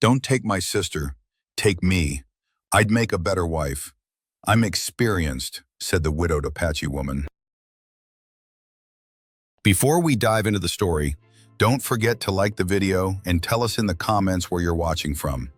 Don't take my sister, take me. I'd make a better wife. I'm experienced, said the widowed Apache woman. Before we dive into the story, don't forget to like the video and tell us in the comments where you're watching from.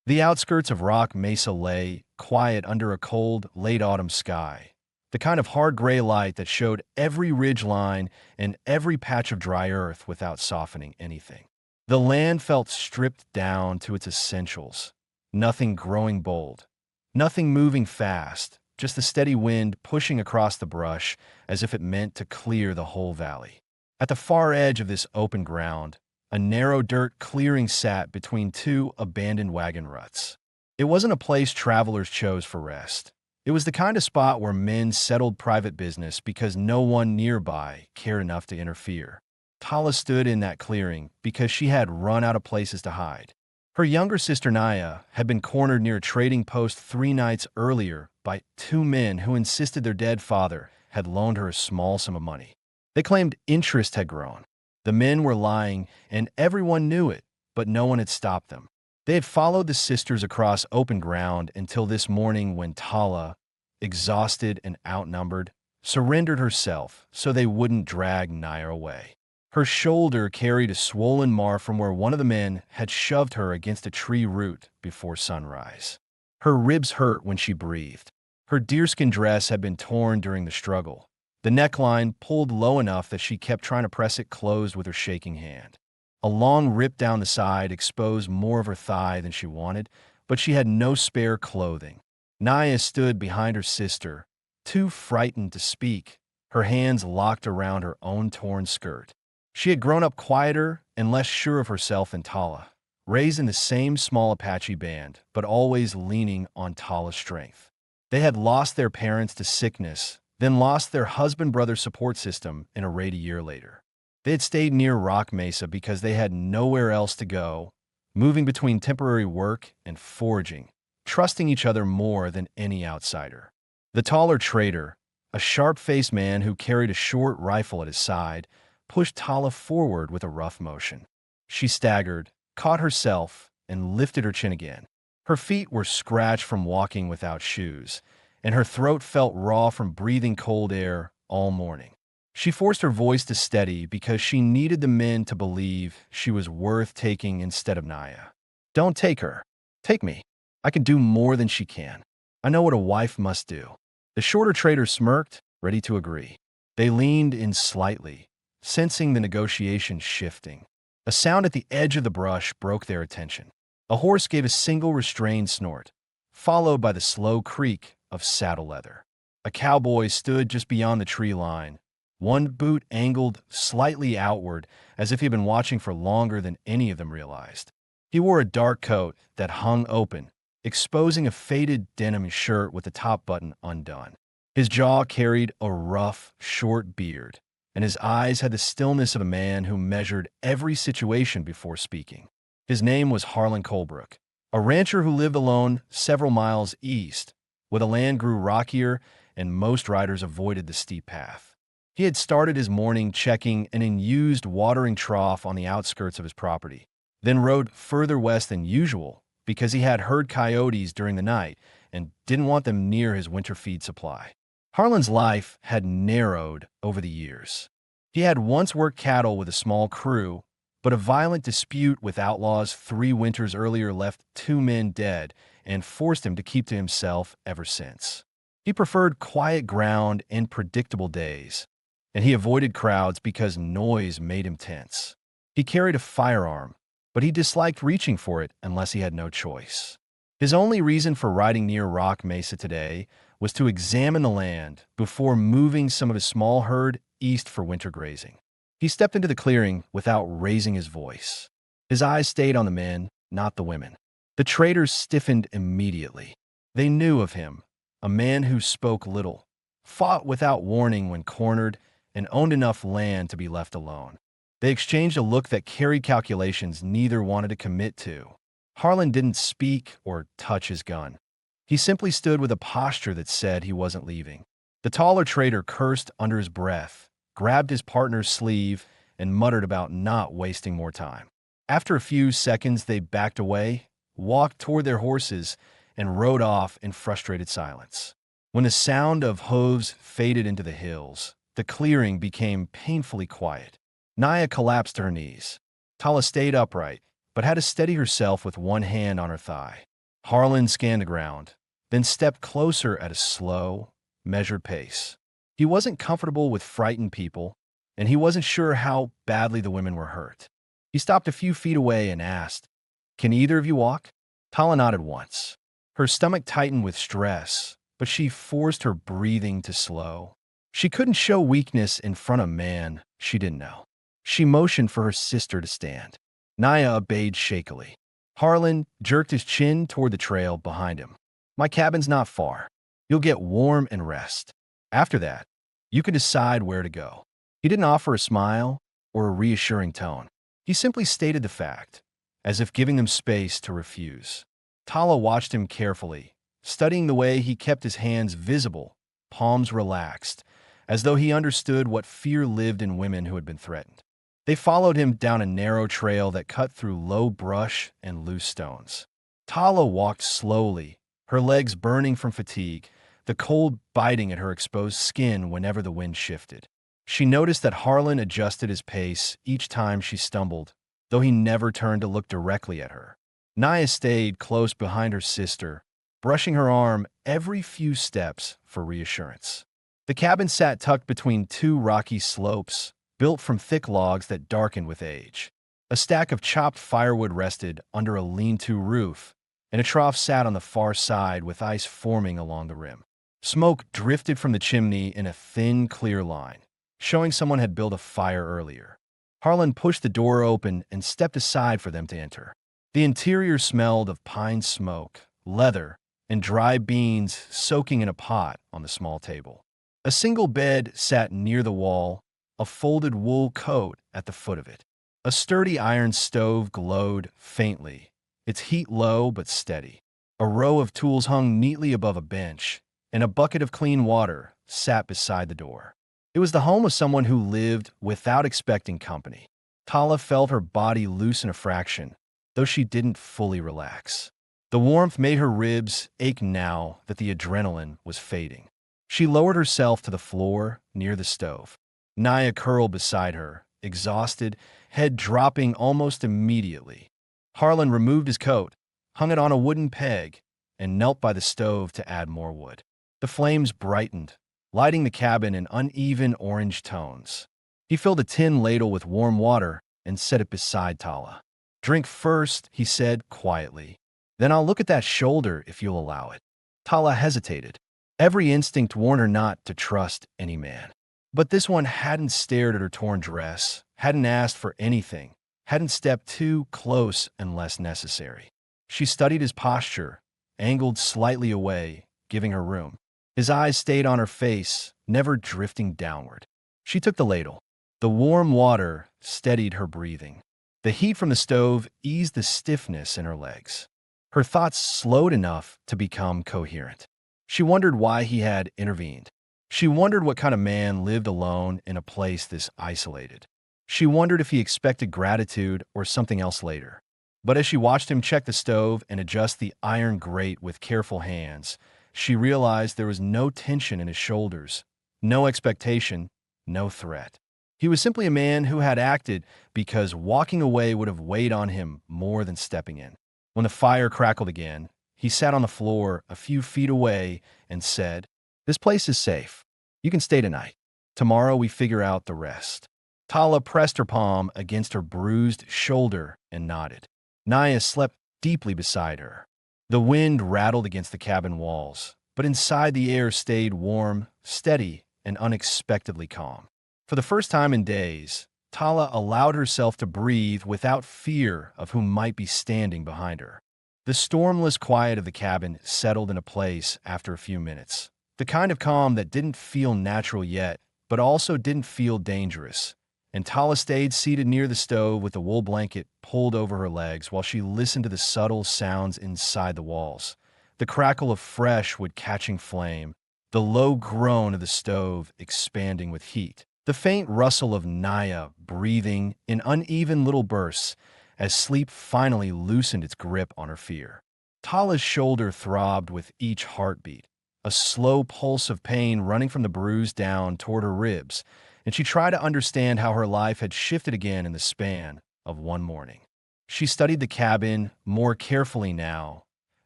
The outskirts of Rock Mesa lay, quiet under a cold, late autumn sky. The kind of hard gray light that showed every ridge line and every patch of dry earth without softening anything. The land felt stripped down to its essentials. Nothing growing bold. Nothing moving fast. Just the steady wind pushing across the brush as if it meant to clear the whole valley. At the far edge of this open ground, a narrow dirt clearing sat between two abandoned wagon ruts. It wasn't a place travelers chose for rest. It was the kind of spot where men settled private business because no one nearby cared enough to interfere. Tala stood in that clearing because she had run out of places to hide. Her younger sister Naya had been cornered near a trading post 3 nights earlier by 2 men who insisted their dead father had loaned her a small sum of money. They claimed interest had grown. The men were lying, and everyone knew it, but no one had stopped them. They had followed the sisters across open ground until this morning when Tala, exhausted and outnumbered, surrendered herself so they wouldn't drag Naya away. Her shoulder carried a swollen mar from where one of the men had shoved her against a tree root before sunrise. Her ribs hurt when she breathed. Her deerskin dress had been torn during the struggle. The neckline pulled low enough that she kept trying to press it closed with her shaking hand. A long rip down the side exposed more of her thigh than she wanted, but she had no spare clothing. Naya stood behind her sister, too frightened to speak, her hands locked around her own torn skirt. She had grown up quieter and less sure of herself than Tala, raised in the same small Apache band, but always leaning on Tala's strength. They had lost their parents to sickness, then lost their husband-brother support system in a raid a year later. They had stayed near Rock Mesa because they had nowhere else to go, moving between temporary work and foraging, trusting each other more than any outsider. The taller trader, a sharp-faced man who carried a short rifle at his side, pushed Tala forward with a rough motion. She staggered, caught herself, and lifted her chin again. Her feet were scratched from walking without shoes, and her throat felt raw from breathing cold air all morning. She forced her voice to steady because she needed the men to believe she was worth taking instead of Naya. Don't take her. Take me. I can do more than she can. I know what a wife must do. The shorter trader smirked, ready to agree. They leaned in slightly, sensing the negotiation shifting. A sound at the edge of the brush broke their attention. A horse gave a single restrained snort, followed by the slow creak of saddle leather. A cowboy stood just beyond the tree line, one boot angled slightly outward as if he had been watching for longer than any of them realized. He wore a dark coat that hung open, exposing a faded denim shirt with the top button undone. His jaw carried a rough, short beard, and his eyes had the stillness of a man who measured every situation before speaking. His name was Harlan Colebrook, a rancher who lived alone several miles east, where the land grew rockier and most riders avoided the steep path. He had started his morning checking an unused watering trough on the outskirts of his property, then rode further west than usual because he had heard coyotes during the night and didn't want them near his winter feed supply. Harlan's life had narrowed over the years. He had once worked cattle with a small crew, but a violent dispute with outlaws 3 winters earlier left 2 men dead and forced him to keep to himself ever since. He preferred quiet ground and predictable days, and he avoided crowds because noise made him tense. He carried a firearm, but he disliked reaching for it unless he had no choice. His only reason for riding near Rock Mesa today was to examine the land before moving some of his small herd east for winter grazing. He stepped into the clearing without raising his voice. His eyes stayed on the men, not the women. The traders stiffened immediately. They knew of him, a man who spoke little, fought without warning when cornered, and owned enough land to be left alone. They exchanged a look that carried calculations neither wanted to commit to. Harlan didn't speak or touch his gun. He simply stood with a posture that said he wasn't leaving. The taller trader cursed under his breath, grabbed his partner's sleeve, and muttered about not wasting more time. After a few seconds, they backed away, walked toward their horses, and rode off in frustrated silence. When the sound of hooves faded into the hills, the clearing became painfully quiet. Naya collapsed to her knees. Tala stayed upright, but had to steady herself with one hand on her thigh. Harlan scanned the ground, then stepped closer at a slow, measured pace. He wasn't comfortable with frightened people, and he wasn't sure how badly the women were hurt. He stopped a few feet away and asked, "Can either of you walk?" Tala nodded once. Her stomach tightened with stress, but she forced her breathing to slow. She couldn't show weakness in front of a man she didn't know. She motioned for her sister to stand. Naya obeyed shakily. Harlan jerked his chin toward the trail behind him. "My cabin's not far. You'll get warm and rest. After that, you can decide where to go." He didn't offer a smile or a reassuring tone. He simply stated the fact, as if giving them space to refuse. Tala watched him carefully, studying the way he kept his hands visible, palms relaxed, as though he understood what fear lived in women who had been threatened. They followed him down a narrow trail that cut through low brush and loose stones. Tala walked slowly, her legs burning from fatigue, the cold biting at her exposed skin whenever the wind shifted. She noticed that Harlan adjusted his pace each time she stumbled, though he never turned to look directly at her. Naya stayed close behind her sister, brushing her arm every few steps for reassurance. The cabin sat tucked between two rocky slopes, built from thick logs that darkened with age. A stack of chopped firewood rested under a lean-to roof, and a trough sat on the far side with ice forming along the rim. Smoke drifted from the chimney in a thin, clear line, showing someone had built a fire earlier. Harlan pushed the door open and stepped aside for them to enter. The interior smelled of pine smoke, leather, and dry beans soaking in a pot on the small table. A single bed sat near the wall, a folded wool coat at the foot of it. A sturdy iron stove glowed faintly, its heat low but steady. A row of tools hung neatly above a bench, and a bucket of clean water sat beside the door. It was the home of someone who lived without expecting company. Tala felt her body loosen a fraction, though she didn't fully relax. The warmth made her ribs ache now that the adrenaline was fading. She lowered herself to the floor near the stove. Naya curled beside her, exhausted, head dropping almost immediately. Harlan removed his coat, hung it on a wooden peg, and knelt by the stove to add more wood. The flames brightened, lighting the cabin in uneven orange tones. He filled a tin ladle with warm water and set it beside Tala. "Drink first," he said quietly. "Then I'll look at that shoulder if you'll allow it." Tala hesitated. Every instinct warned her not to trust any man. But this one hadn't stared at her torn dress, hadn't asked for anything, hadn't stepped too close unless necessary. She studied his posture, angled slightly away, giving her room. His eyes stayed on her face, never drifting downward. She took the ladle. The warm water steadied her breathing. The heat from the stove eased the stiffness in her legs. Her thoughts slowed enough to become coherent. She wondered why he had intervened. She wondered what kind of man lived alone in a place this isolated. She wondered if he expected gratitude or something else later. But as she watched him check the stove and adjust the iron grate with careful hands, she realized there was no tension in his shoulders, no expectation, no threat. He was simply a man who had acted because walking away would have weighed on him more than stepping in. When the fire crackled again, he sat on the floor a few feet away and said, "This place is safe. You can stay tonight. Tomorrow we figure out the rest." Tala pressed her palm against her bruised shoulder and nodded. Naya slept deeply beside her. The wind rattled against the cabin walls, but inside the air stayed warm, steady, and unexpectedly calm. For the first time in days, Tala allowed herself to breathe without fear of who might be standing behind her. The stormless quiet of the cabin settled into place after a few minutes. The kind of calm that didn't feel natural yet, but also didn't feel dangerous. And Tala stayed seated near the stove with the wool blanket pulled over her legs while she listened to the subtle sounds inside the walls. The crackle of fresh wood catching flame, the low groan of the stove expanding with heat, the faint rustle of Naya breathing in uneven little bursts, as sleep finally loosened its grip on her fear. Tala's shoulder throbbed with each heartbeat, a slow pulse of pain running from the bruise down toward her ribs, and she tried to understand how her life had shifted again in the span of one morning. She studied the cabin more carefully now,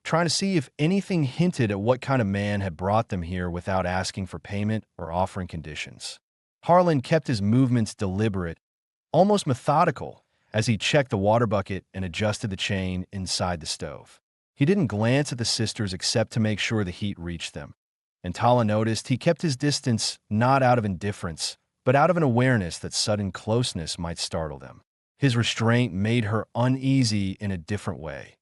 trying to see if anything hinted at what kind of man had brought them here without asking for payment or offering conditions. Harlan kept his movements deliberate, almost methodical, as he checked the water bucket and adjusted the chain inside the stove. He didn't glance at the sisters except to make sure the heat reached them. And Tala noticed he kept his distance not out of indifference, but out of an awareness that sudden closeness might startle them. His restraint made her uneasy in a different way.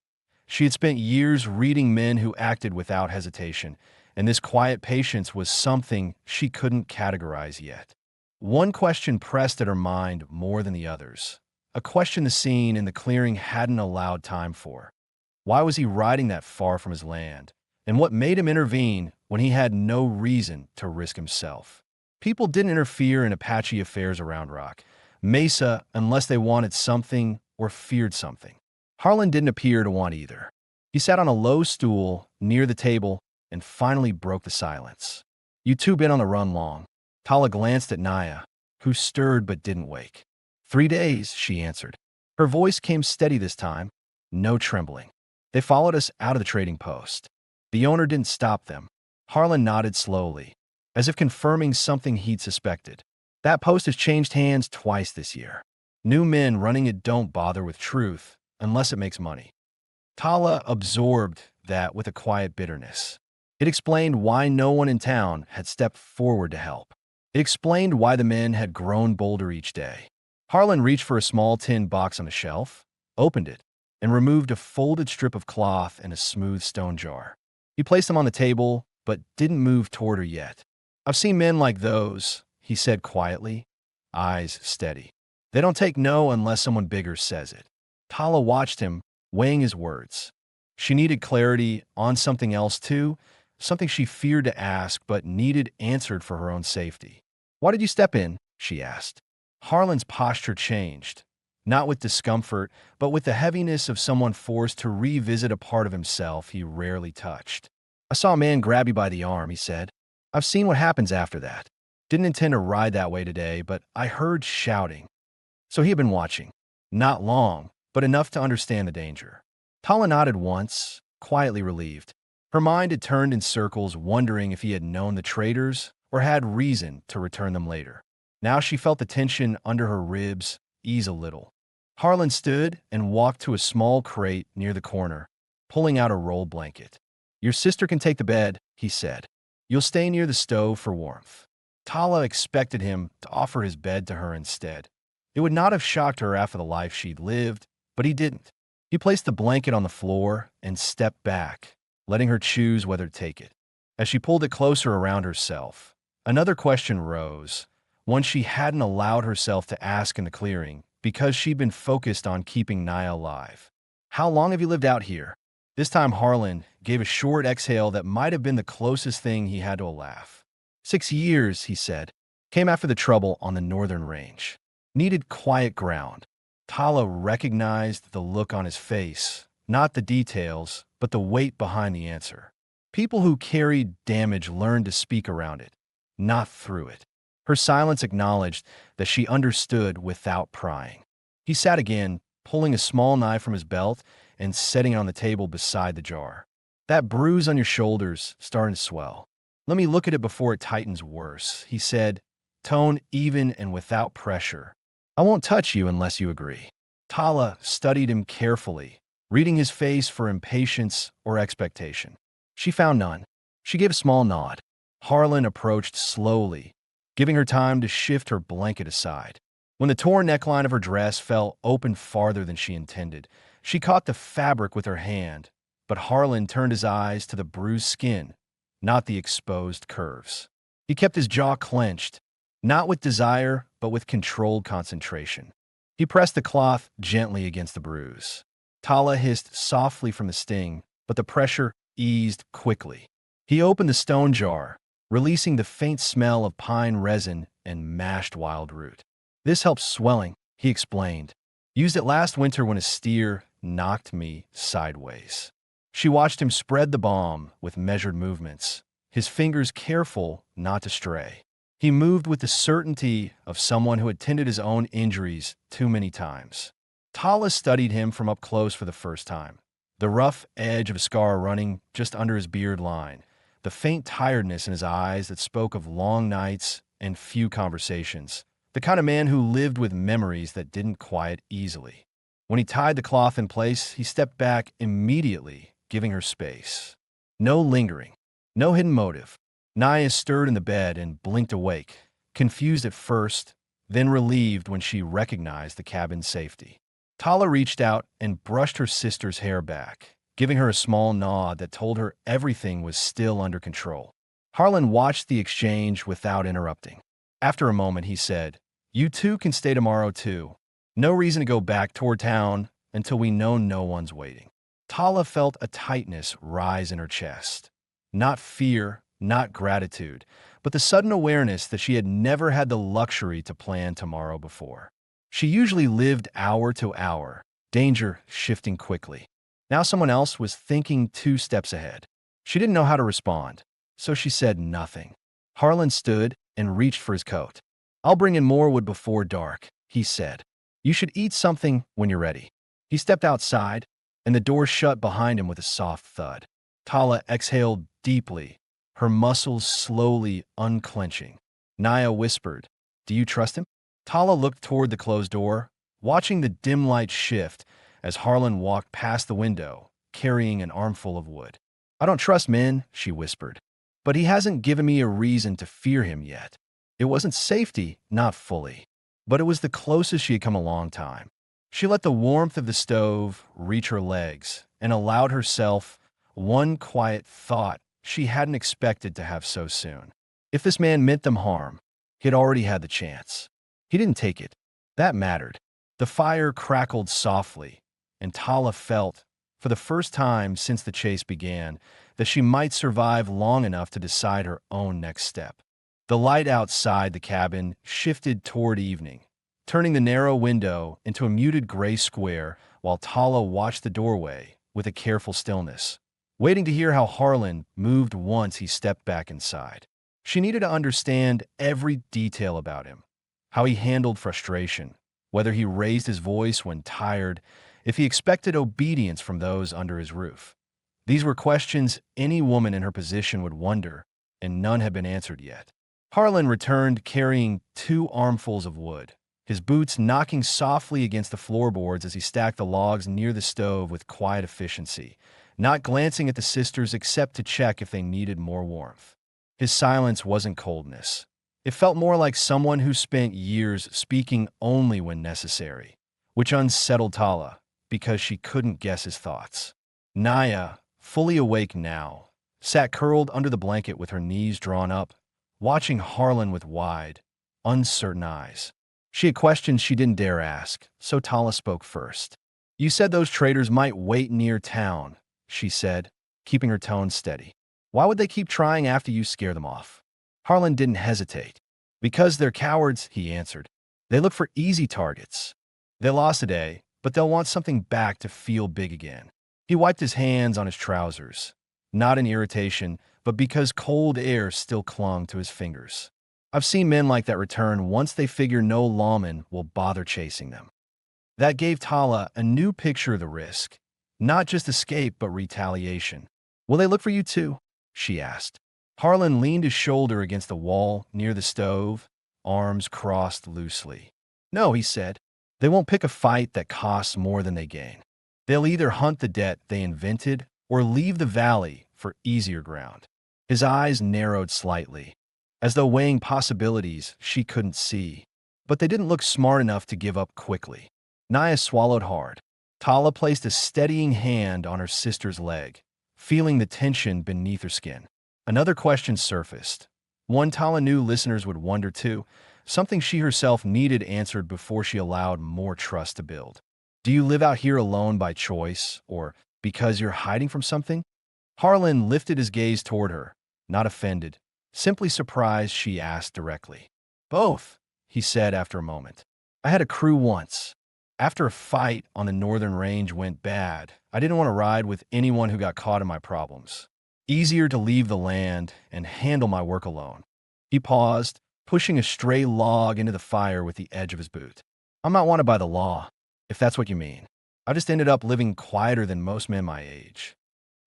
She had spent years reading men who acted without hesitation, and this quiet patience was something she couldn't categorize yet. One question pressed at her mind more than the others, a question the scene in the clearing hadn't allowed time for. Why was he riding that far from his land? And what made him intervene when he had no reason to risk himself? People didn't interfere in Apache affairs around Rock Mesa unless they wanted something or feared something. Harlan didn't appear to want either. He sat on a low stool near the table and finally broke the silence. "You two been on the run long?" Tala glanced at Naya, who stirred but didn't wake. "3 days," she answered. Her voice came steady this time, no trembling. "They followed us out of the trading post. The owner didn't stop them." Harlan nodded slowly, as if confirming something he'd suspected. "That post has changed hands twice this year. New men running it don't bother with truth unless it makes money." Tala absorbed that with a quiet bitterness. It explained why no one in town had stepped forward to help. It explained why the men had grown bolder each day. Harlan reached for a small tin box on the shelf, opened it, and removed a folded strip of cloth and a smooth stone jar. He placed them on the table, but didn't move toward her yet. "I've seen men like those," he said quietly, eyes steady. "They don't take no unless someone bigger says it." Tala watched him, weighing his words. She needed clarity on something else too, something she feared to ask but needed answered for her own safety. "Why did you step in?" she asked. Harlan's posture changed, not with discomfort, but with the heaviness of someone forced to revisit a part of himself he rarely touched. "I saw a man grab you by the arm," he said. "I've seen what happens after that. Didn't intend to ride that way today, but I heard shouting." So he had been watching. Not long, but enough to understand the danger. Tala nodded once, quietly relieved. Her mind had turned in circles, wondering if he had known the traitors or had reason to return them later. Now she felt the tension under her ribs ease a little. Harlan stood and walked to a small crate near the corner, pulling out a roll blanket. "Your sister can take the bed," he said. "You'll stay near the stove for warmth." Tala expected him to offer his bed to her instead. It would not have shocked her after the life she'd lived, but he didn't. He placed the blanket on the floor and stepped back, letting her choose whether to take it. As she pulled it closer around herself, another question rose, one she hadn't allowed herself to ask in the clearing because she'd been focused on keeping Naya alive. "How long have you lived out here?" This time Harlan gave a short exhale that might have been the closest thing he had to a laugh. 6 years, he said. "Came after the trouble on the northern range. Needed quiet ground." Tala recognized the look on his face, not the details, but the weight behind the answer. People who carried damage learned to speak around it, not through it. Her silence acknowledged that she understood without prying. He sat again, pulling a small knife from his belt and setting it on the table beside the jar. "That bruise on your shoulder's starting to swell. Let me look at it before it tightens worse," he said, tone even and without pressure. "I won't touch you unless you agree." Tala studied him carefully, reading his face for impatience or expectation. She found none. She gave a small nod. Harlan approached slowly, giving her time to shift her blanket aside. When the torn neckline of her dress fell open farther than she intended, she caught the fabric with her hand, but Harlan turned his eyes to the bruised skin, not the exposed curves. He kept his jaw clenched, not with desire, but with controlled concentration. He pressed the cloth gently against the bruise. Tala hissed softly from the sting, but the pressure eased quickly. He opened the stone jar, releasing the faint smell of pine resin and mashed wild root. "This helps swelling," he explained. Used it last winter when a steer knocked me sideways. She watched him spread the bomb with measured movements, his fingers careful not to stray. He moved with the certainty of someone who had tended his own injuries too many times. Tala studied him from up close for the first time. The rough edge of a scar running just under his beard line, the faint tiredness in his eyes that spoke of long nights and few conversations, the kind of man who lived with memories that didn't quiet easily. When he tied the cloth in place, he stepped back immediately, giving her space. No lingering, no hidden motive. Naya stirred in the bed and blinked awake, confused at first, then relieved when she recognized the cabin's safety. Tala reached out and brushed her sister's hair back, giving her a small nod that told her everything was still under control. Harlan watched the exchange without interrupting. After a moment, he said, "You two can stay tomorrow, too. No reason to go back toward town until we know no one's waiting." Tala felt a tightness rise in her chest. Not fear, not gratitude, but the sudden awareness that she had never had the luxury to plan tomorrow before. She usually lived hour to hour, danger shifting quickly. Now someone else was thinking 2 steps ahead. She didn't know how to respond, so she said nothing. Harlan stood and reached for his coat. "I'll bring in more wood before dark," he said. "You should eat something when you're ready." He stepped outside, and the door shut behind him with a soft thud. Tala exhaled deeply, her muscles slowly unclenching. Naya whispered, "Do you trust him?" Tala looked toward the closed door, watching the dim light shift as Harlan walked past the window, carrying an armful of wood. "I don't trust men," she whispered, "but he hasn't given me a reason to fear him yet." It wasn't safety, not fully, but it was the closest she had come a long time. She let the warmth of the stove reach her legs and allowed herself one quiet thought she hadn't expected to have so soon. If this man meant them harm, he had already had the chance. He didn't take it. That mattered. The fire crackled softly, and Tala felt, for the first time since the chase began, that she might survive long enough to decide her own next step. The light outside the cabin shifted toward evening, turning the narrow window into a muted gray square while Tala watched the doorway with a careful stillness, waiting to hear how Harlan moved once he stepped back inside. She needed to understand every detail about him, how he handled frustration, whether he raised his voice when tired, if he expected obedience from those under his roof. These were questions any woman in her position would wonder, and none had been answered yet. Harlan returned carrying 2 armfuls of wood, his boots knocking softly against the floorboards as he stacked the logs near the stove with quiet efficiency, not glancing at the sisters except to check if they needed more warmth. His silence wasn't coldness. It felt more like someone who spent years speaking only when necessary, which unsettled Tala because she couldn't guess his thoughts. Naya, fully awake now, sat curled under the blanket with her knees drawn up, watching Harlan with wide, uncertain eyes. She had questions she didn't dare ask, so Tala spoke first. "You said those traders might wait near town," she said, keeping her tone steady. "Why would they keep trying after you scare them off?" Harlan didn't hesitate. "Because they're cowards," he answered. "They look for easy targets. They lost today, but they'll want something back to feel big again." He wiped his hands on his trousers, not in irritation, but because cold air still clung to his fingers. "I've seen men like that return once they figure no lawman will bother chasing them." That gave Tala a new picture of the risk. Not just escape, but retaliation. "Will they look for you too?" she asked. Harlan leaned his shoulder against the wall near the stove, arms crossed loosely. "No," he said. "They won't pick a fight that costs more than they gain. They'll either hunt the debt they invented or leave the valley for easier ground." His eyes narrowed slightly, as though weighing possibilities she couldn't see, but they didn't look smart enough to give up quickly. Naya swallowed hard. Tala placed a steadying hand on her sister's leg, feeling the tension beneath her skin. Another question surfaced, one Tala knew listeners would wonder too, something she herself needed answered before she allowed more trust to build. "Do you live out here alone by choice, or because you're hiding from something?" Harlan lifted his gaze toward her, not offended, simply surprised she asked directly. "Both," he said after a moment. "I had a crew once. After a fight on the northern range went bad, I didn't want to ride with anyone who got caught in my problems. Easier to leave the land and handle my work alone. He paused, pushing a stray log into the fire with the edge of his boot. I'm not wanted by the law, if that's what you mean. I just ended up living quieter than most men my age.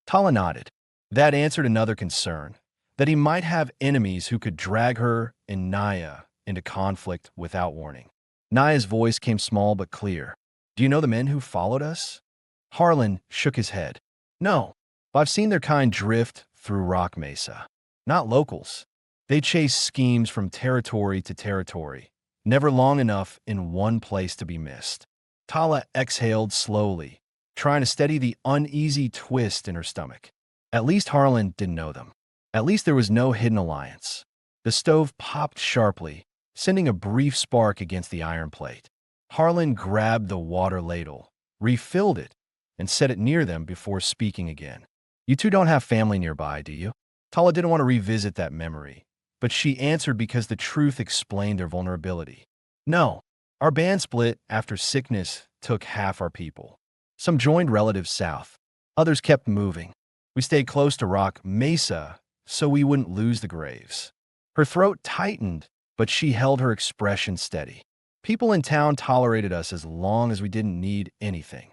Tala nodded. That answered another concern, that he might have enemies who could drag her and Naya into conflict without warning. Naya's voice came small but clear. Do you know the men who followed us? Harlan shook his head. No, but I've seen their kind drift through Rock Mesa. Not locals. They chase schemes from territory to territory, never long enough in one place to be missed. Tala exhaled slowly, trying to steady the uneasy twist in her stomach. At least Harlan didn't know them. At least there was no hidden alliance. The stove popped sharply, sending a brief spark against the iron plate. Harlan grabbed the water ladle, refilled it, and set it near them before speaking again. You two don't have family nearby, do you? Tala didn't want to revisit that memory, but she answered because the truth explained their vulnerability. No, our band split after sickness took half our people. Some joined relatives south. Others kept moving. We stayed close to Rock Mesa so we wouldn't lose the graves. Her throat tightened, but she held her expression steady. People in town tolerated us as long as we didn't need anything.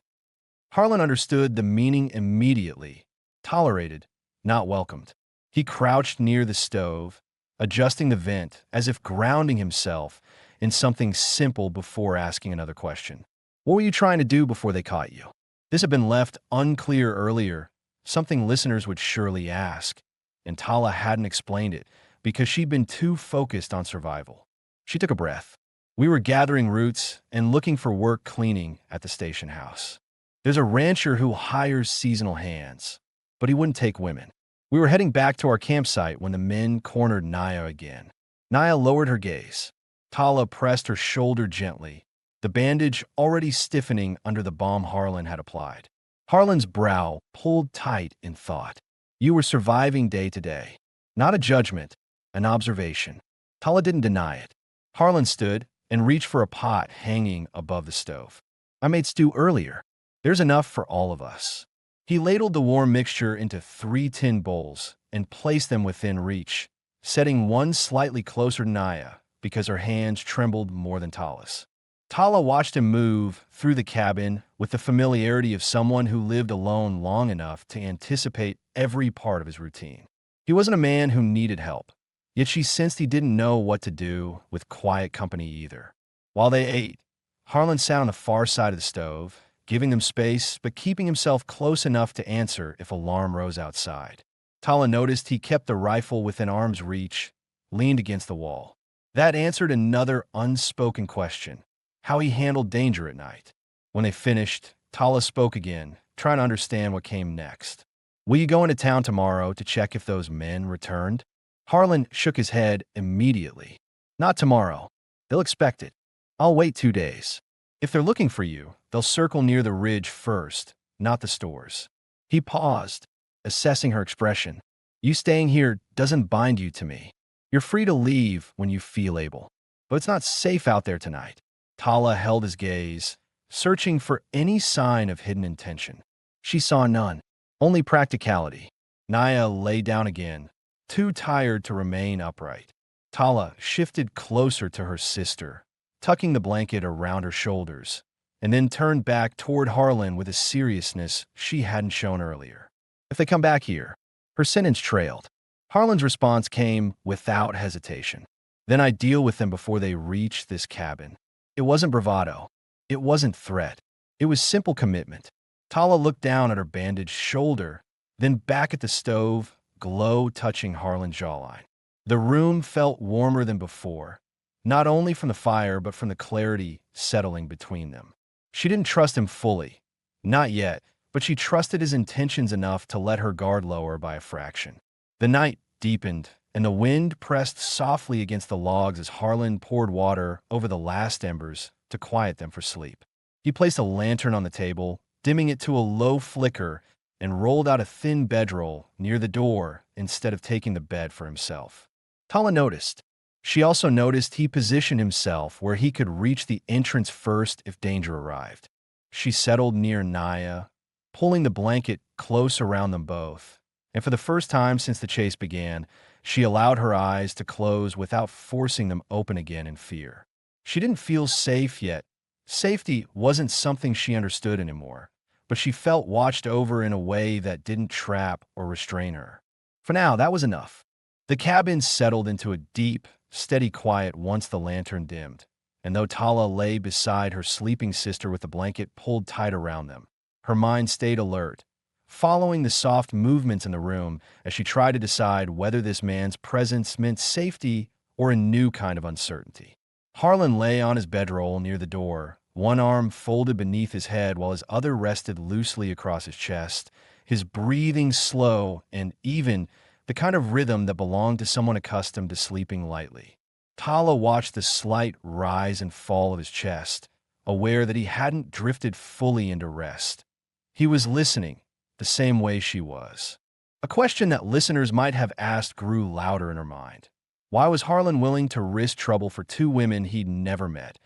Harlan understood the meaning immediately. Tolerated, not welcomed. He crouched near the stove, adjusting the vent as if grounding himself in something simple before asking another question. What were you trying to do before they caught you? This had been left unclear earlier, something listeners would surely ask, and Tala hadn't explained it because she'd been too focused on survival. She took a breath. We were gathering roots and looking for work cleaning at the station house. There's a rancher who hires seasonal hands, but he wouldn't take women. We were heading back to our campsite when the men cornered Naya again. Naya lowered her gaze. Tala pressed her shoulder gently, the bandage already stiffening under the balm Harlan had applied. Harlan's brow pulled tight in thought. You were surviving day to day. Not a judgment, an observation. Tala didn't deny it. Harlan stood and reached for a pot hanging above the stove. I made stew earlier. There's enough for all of us. He ladled the warm mixture into 3 tin bowls and placed them within reach, setting one slightly closer to Naya because her hands trembled more than Tala's. Tala watched him move through the cabin with the familiarity of someone who lived alone long enough to anticipate every part of his routine. He wasn't a man who needed help, yet she sensed he didn't know what to do with quiet company either. While they ate, Harlan sat on the far side of the stove, giving them space but keeping himself close enough to answer if alarm rose outside. Tala noticed he kept the rifle within arm's reach, leaned against the wall. That answered another unspoken question, how he handled danger at night. When they finished, Tala spoke again, trying to understand what came next. Will you go into town tomorrow to check if those men returned? Harlan shook his head immediately. Not tomorrow. They'll expect it. I'll wait 2 days. If they're looking for you, they'll circle near the ridge first, not the stores. He paused, assessing her expression. You staying here doesn't bind you to me. You're free to leave when you feel able. But it's not safe out there tonight. Tala held his gaze, searching for any sign of hidden intention. She saw none, only practicality. Naya lay down again, too tired to remain upright. Tala shifted closer to her sister, tucking the blanket around her shoulders, and then turned back toward Harlan with a seriousness she hadn't shown earlier. If they come back here, her sentence trailed. Harlan's response came without hesitation. Then I deal with them before they reach this cabin. It wasn't bravado. It wasn't threat. It was simple commitment. Tala looked down at her bandaged shoulder, then back at the stove, glow touching Harlan's jawline. The room felt warmer than before, not only from the fire but from the clarity settling between them. She didn't trust him fully. Not yet, but she trusted his intentions enough to let her guard lower by a fraction. The night deepened, and the wind pressed softly against the logs as Harlan poured water over the last embers to quiet them for sleep. He placed a lantern on the table, dimming it to a low flicker, and rolled out a thin bedroll near the door instead of taking the bed for himself. Tala noticed. She also noticed he positioned himself where he could reach the entrance first if danger arrived. She settled near Naya, pulling the blanket close around them both. And for the first time since the chase began, she allowed her eyes to close without forcing them open again in fear. She didn't feel safe yet. Safety wasn't something she understood anymore, but she felt watched over in a way that didn't trap or restrain her. For now, that was enough. The cabin settled into a deep, steady quiet once the lantern dimmed, and though Tala lay beside her sleeping sister with the blanket pulled tight around them, her mind stayed alert, following the soft movements in the room as she tried to decide whether this man's presence meant safety or a new kind of uncertainty. Harlan lay on his bedroll near the door, one arm folded beneath his head while his other rested loosely across his chest, his breathing slow and even, the kind of rhythm that belonged to someone accustomed to sleeping lightly. Tala watched the slight rise and fall of his chest, aware that he hadn't drifted fully into rest. He was listening, the same way she was. A question that listeners might have asked grew louder in her mind. Why was Harlan willing to risk trouble for two women he'd never met,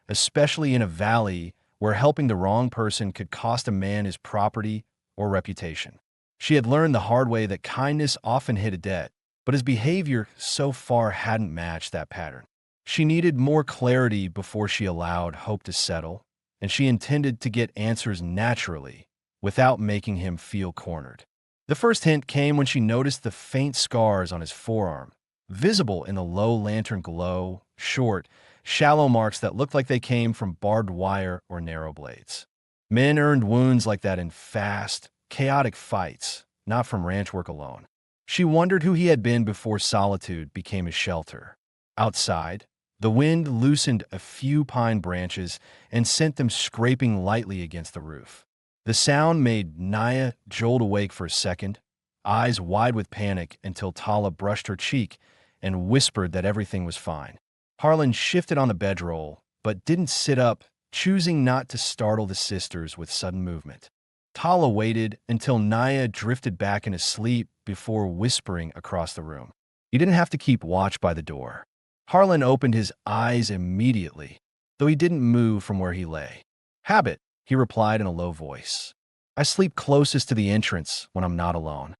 especially in a valley where helping the wrong person could cost a man his property or reputation? She had learned the hard way that kindness often hid a debt, but his behavior so far hadn't matched that pattern. She needed more clarity before she allowed hope to settle, and she intended to get answers naturally, without making him feel cornered. The first hint came when she noticed the faint scars on his forearm, visible in the low lantern glow, short, shallow marks that looked like they came from barbed wire or narrow blades. Men earned wounds like that in fast, chaotic fights, not from ranch work alone. She wondered who he had been before solitude became his shelter. Outside, the wind loosened a few pine branches and sent them scraping lightly against the roof. The sound made Naya jolt awake for a second, eyes wide with panic until Tala brushed her cheek and whispered that everything was fine. Harlan shifted on the bedroll, but didn't sit up, choosing not to startle the sisters with sudden movement. Tala waited until Naya drifted back into sleep before whispering across the room. "You didn't have to keep watch by the door." Harlan opened his eyes immediately, though he didn't move from where he lay. "Habit," he replied in a low voice. "I sleep closest to the entrance when I'm not alone."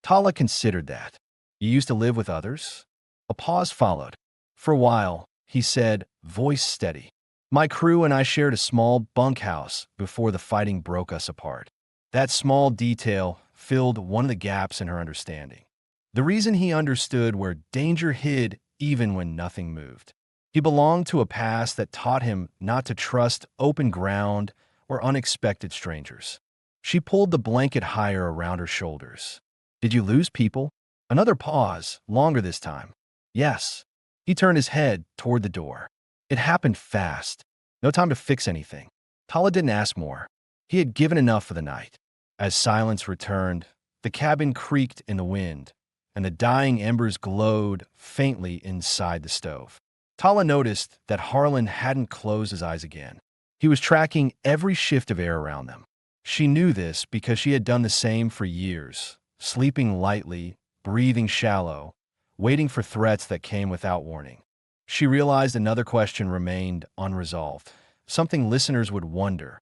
Tala considered that. "You used to live with others?" A pause followed. "For a while," he said, voice steady. "My crew and I shared a small bunkhouse before the fighting broke us apart." That small detail filled one of the gaps in her understanding. The reason he understood where danger hid even when nothing moved. He belonged to a past that taught him not to trust open ground or unexpected strangers. She pulled the blanket higher around her shoulders. "Did you lose people?" Another pause, longer this time. "Yes." He turned his head toward the door. It happened fast. No time to fix anything. Tala didn't ask more. He had given enough for the night. As silence returned, the cabin creaked in the wind, and the dying embers glowed faintly inside the stove. Tala noticed that Harlan hadn't closed his eyes again. He was tracking every shift of air around them. She knew this because she had done the same for years, sleeping lightly, breathing shallow, waiting for threats that came without warning. She realized another question remained unresolved, something listeners would wonder.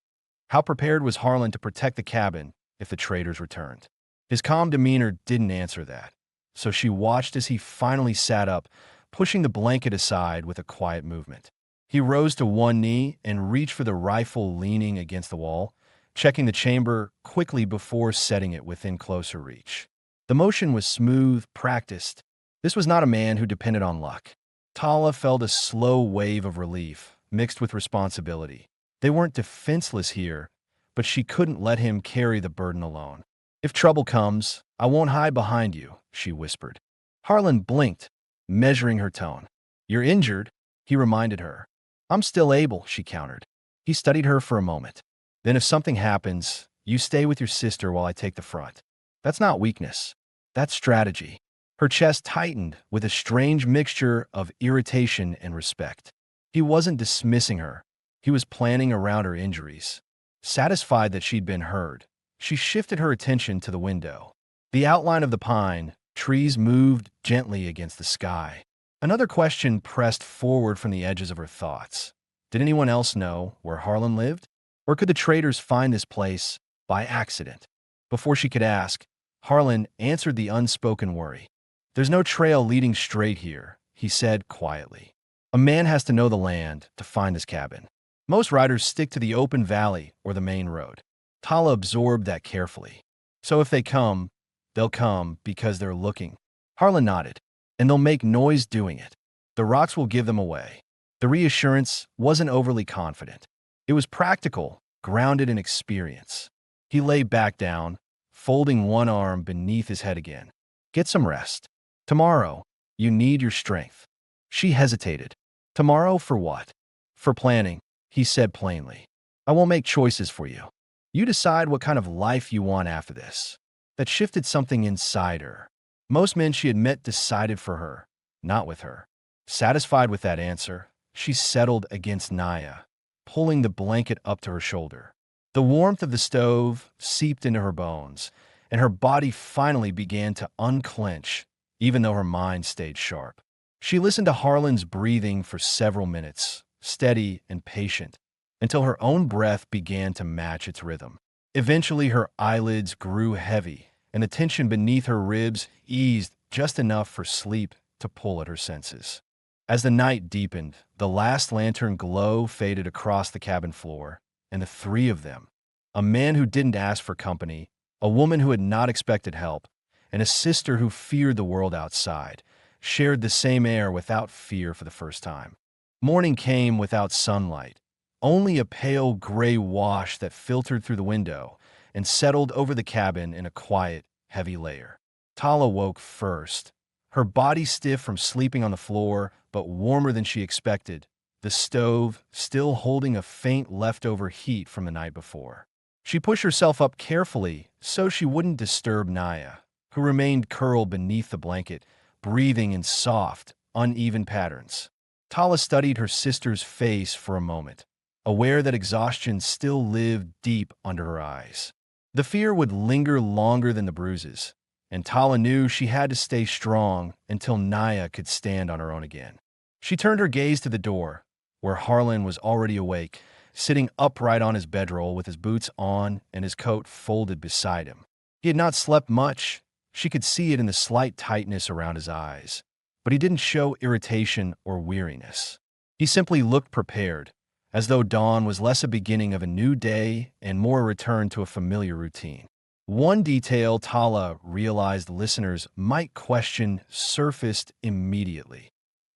How prepared was Harlan to protect the cabin if the traders returned? His calm demeanor didn't answer that, so she watched as he finally sat up, pushing the blanket aside with a quiet movement. He rose to one knee and reached for the rifle leaning against the wall, checking the chamber quickly before setting it within closer reach. The motion was smooth, practiced. This was not a man who depended on luck. Tala felt a slow wave of relief, mixed with responsibility. They weren't defenseless here, but she couldn't let him carry the burden alone. "If trouble comes, I won't hide behind you," she whispered. Harlan blinked, measuring her tone. "You're injured," he reminded her. "I'm still able," she countered. He studied her for a moment. "Then if something happens, you stay with your sister while I take the front." "That's not weakness. That's strategy." Her chest tightened with a strange mixture of irritation and respect. He wasn't dismissing her. He was planning around her injuries. Satisfied that she'd been heard, she shifted her attention to the window. The outline of the pine trees moved gently against the sky. Another question pressed forward from the edges of her thoughts. Did anyone else know where Harlan lived? Or could the traders find this place by accident? Before she could ask, Harlan answered the unspoken worry. There's no trail leading straight here, he said quietly. A man has to know the land to find this cabin. Most riders stick to the open valley or the main road. Tala absorbed that carefully. So if they come, they'll come because they're looking. Harlan nodded. And they'll make noise doing it. The rocks will give them away. The reassurance wasn't overly confident. It was practical, grounded in experience. He lay back down, folding one arm beneath his head again. Get some rest. Tomorrow, you need your strength. She hesitated. Tomorrow for what? For planning, he said plainly. I won't make choices for you. You decide what kind of life you want after this. That shifted something inside her. Most men she had met decided for her, not with her. Satisfied with that answer, she settled against Naya, pulling the blanket up to her shoulder. The warmth of the stove seeped into her bones, and her body finally began to unclench, even though her mind stayed sharp. She listened to Harlan's breathing for several minutes, steady and patient, until her own breath began to match its rhythm. Eventually, her eyelids grew heavy, and the tension beneath her ribs eased just enough for sleep to pull at her senses. As the night deepened, the last lantern glow faded across the cabin floor, and the three of them, a man who didn't ask for company, a woman who had not expected help, and a sister who feared the world outside, shared the same air without fear for the first time. Morning came without sunlight, only a pale gray wash that filtered through the window and settled over the cabin in a quiet, heavy layer. Tala woke first, her body stiff from sleeping on the floor, but warmer than she expected, the stove still holding a faint leftover heat from the night before. She pushed herself up carefully so she wouldn't disturb Naya, who remained curled beneath the blanket, breathing in soft, uneven patterns. Tala studied her sister's face for a moment, aware that exhaustion still lived deep under her eyes. The fear would linger longer than the bruises, and Tala knew she had to stay strong until Naya could stand on her own again. She turned her gaze to the door, where Harlan was already awake, sitting upright on his bedroll with his boots on and his coat folded beside him. He had not slept much. She could see it in the slight tightness around his eyes, but he didn't show irritation or weariness. He simply looked prepared, as though dawn was less a beginning of a new day and more a return to a familiar routine. One detail Tala realized listeners might question surfaced immediately.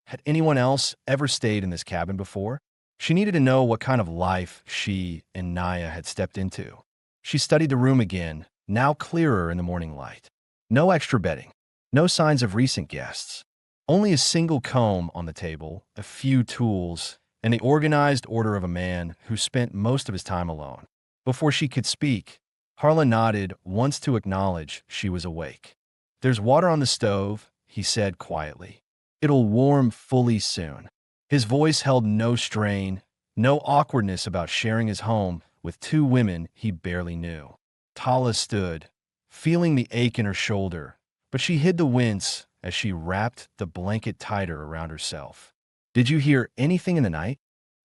Had anyone else ever stayed in this cabin before? She needed to know what kind of life she and Naya had stepped into. She studied the room again, now clearer in the morning light. No extra bedding, no signs of recent guests. Only a single comb on the table, a few tools, and the organized order of a man who spent most of his time alone. Before she could speak, Harlan nodded once to acknowledge she was awake. There's water on the stove, he said quietly. It'll warm fully soon. His voice held no strain, no awkwardness about sharing his home with two women he barely knew. Tala stood, feeling the ache in her shoulder, but she hid the wince as she wrapped the blanket tighter around herself. Did you hear anything in the night?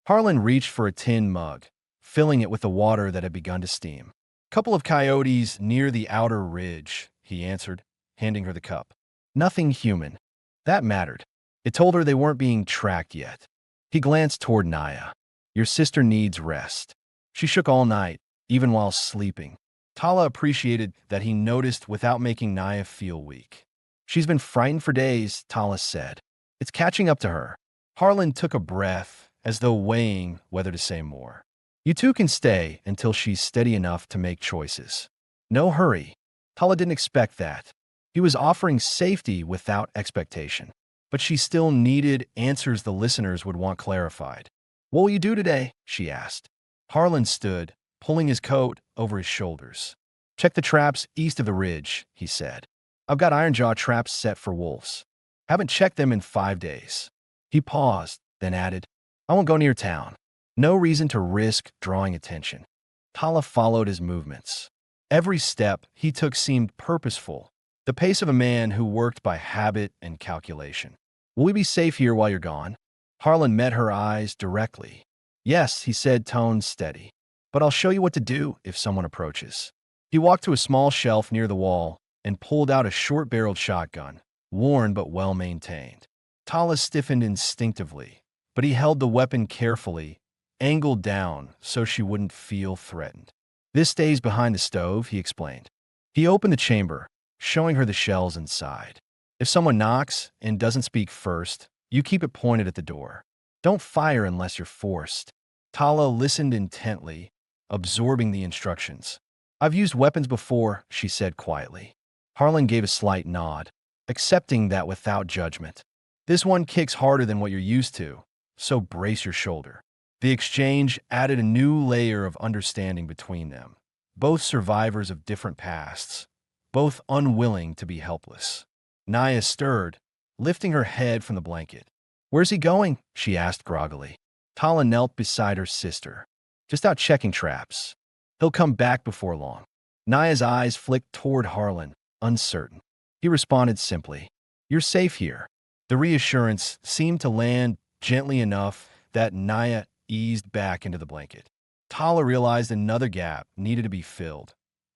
Harlan reached for a tin mug, filling it with the water that had begun to steam. Couple of coyotes near the outer ridge, he answered, handing her the cup. Nothing human. That mattered. It told her they weren't being tracked yet. He glanced toward Naya. Your sister needs rest. She shook all night, even while sleeping. Tala appreciated that he noticed without making Naya feel weak. She's been frightened for days, Tala said. It's catching up to her. Harlan took a breath, as though weighing whether to say more. You two can stay until she's steady enough to make choices. No hurry. Tala didn't expect that. He was offering safety without expectation. But she still needed answers the listeners would want clarified. What will you do today? She asked. Harlan stood, pulling his coat over his shoulders. Check the traps east of the ridge, he said. I've got ironjaw traps set for wolves. Haven't checked them in 5 days. He paused, then added, I won't go near town. No reason to risk drawing attention. Tala followed his movements. Every step he took seemed purposeful, the pace of a man who worked by habit and calculation. Will we be safe here while you're gone? Harlan met her eyes directly. Yes, he said, tone steady. But I'll show you what to do if someone approaches. He walked to a small shelf near the wall and pulled out a short-barreled shotgun, worn but well-maintained. Tala stiffened instinctively, but he held the weapon carefully, angled down so she wouldn't feel threatened. This stays behind the stove, he explained. He opened the chamber, showing her the shells inside. If someone knocks and doesn't speak first, you keep it pointed at the door. Don't fire unless you're forced. Tala listened intently, absorbing the instructions. I've used weapons before, she said quietly. Harlan gave a slight nod, accepting that without judgment. This one kicks harder than what you're used to, so brace your shoulder. The exchange added a new layer of understanding between them, both survivors of different pasts, both unwilling to be helpless. Naya stirred, lifting her head from the blanket. Where's he going? She asked groggily. Tala knelt beside her sister. Just out checking traps. He'll come back before long. Naya's eyes flicked toward Harlan, uncertain. He responded simply, You're safe here. The reassurance seemed to land gently enough that Naya eased back into the blanket. Tala realized another gap needed to be filled.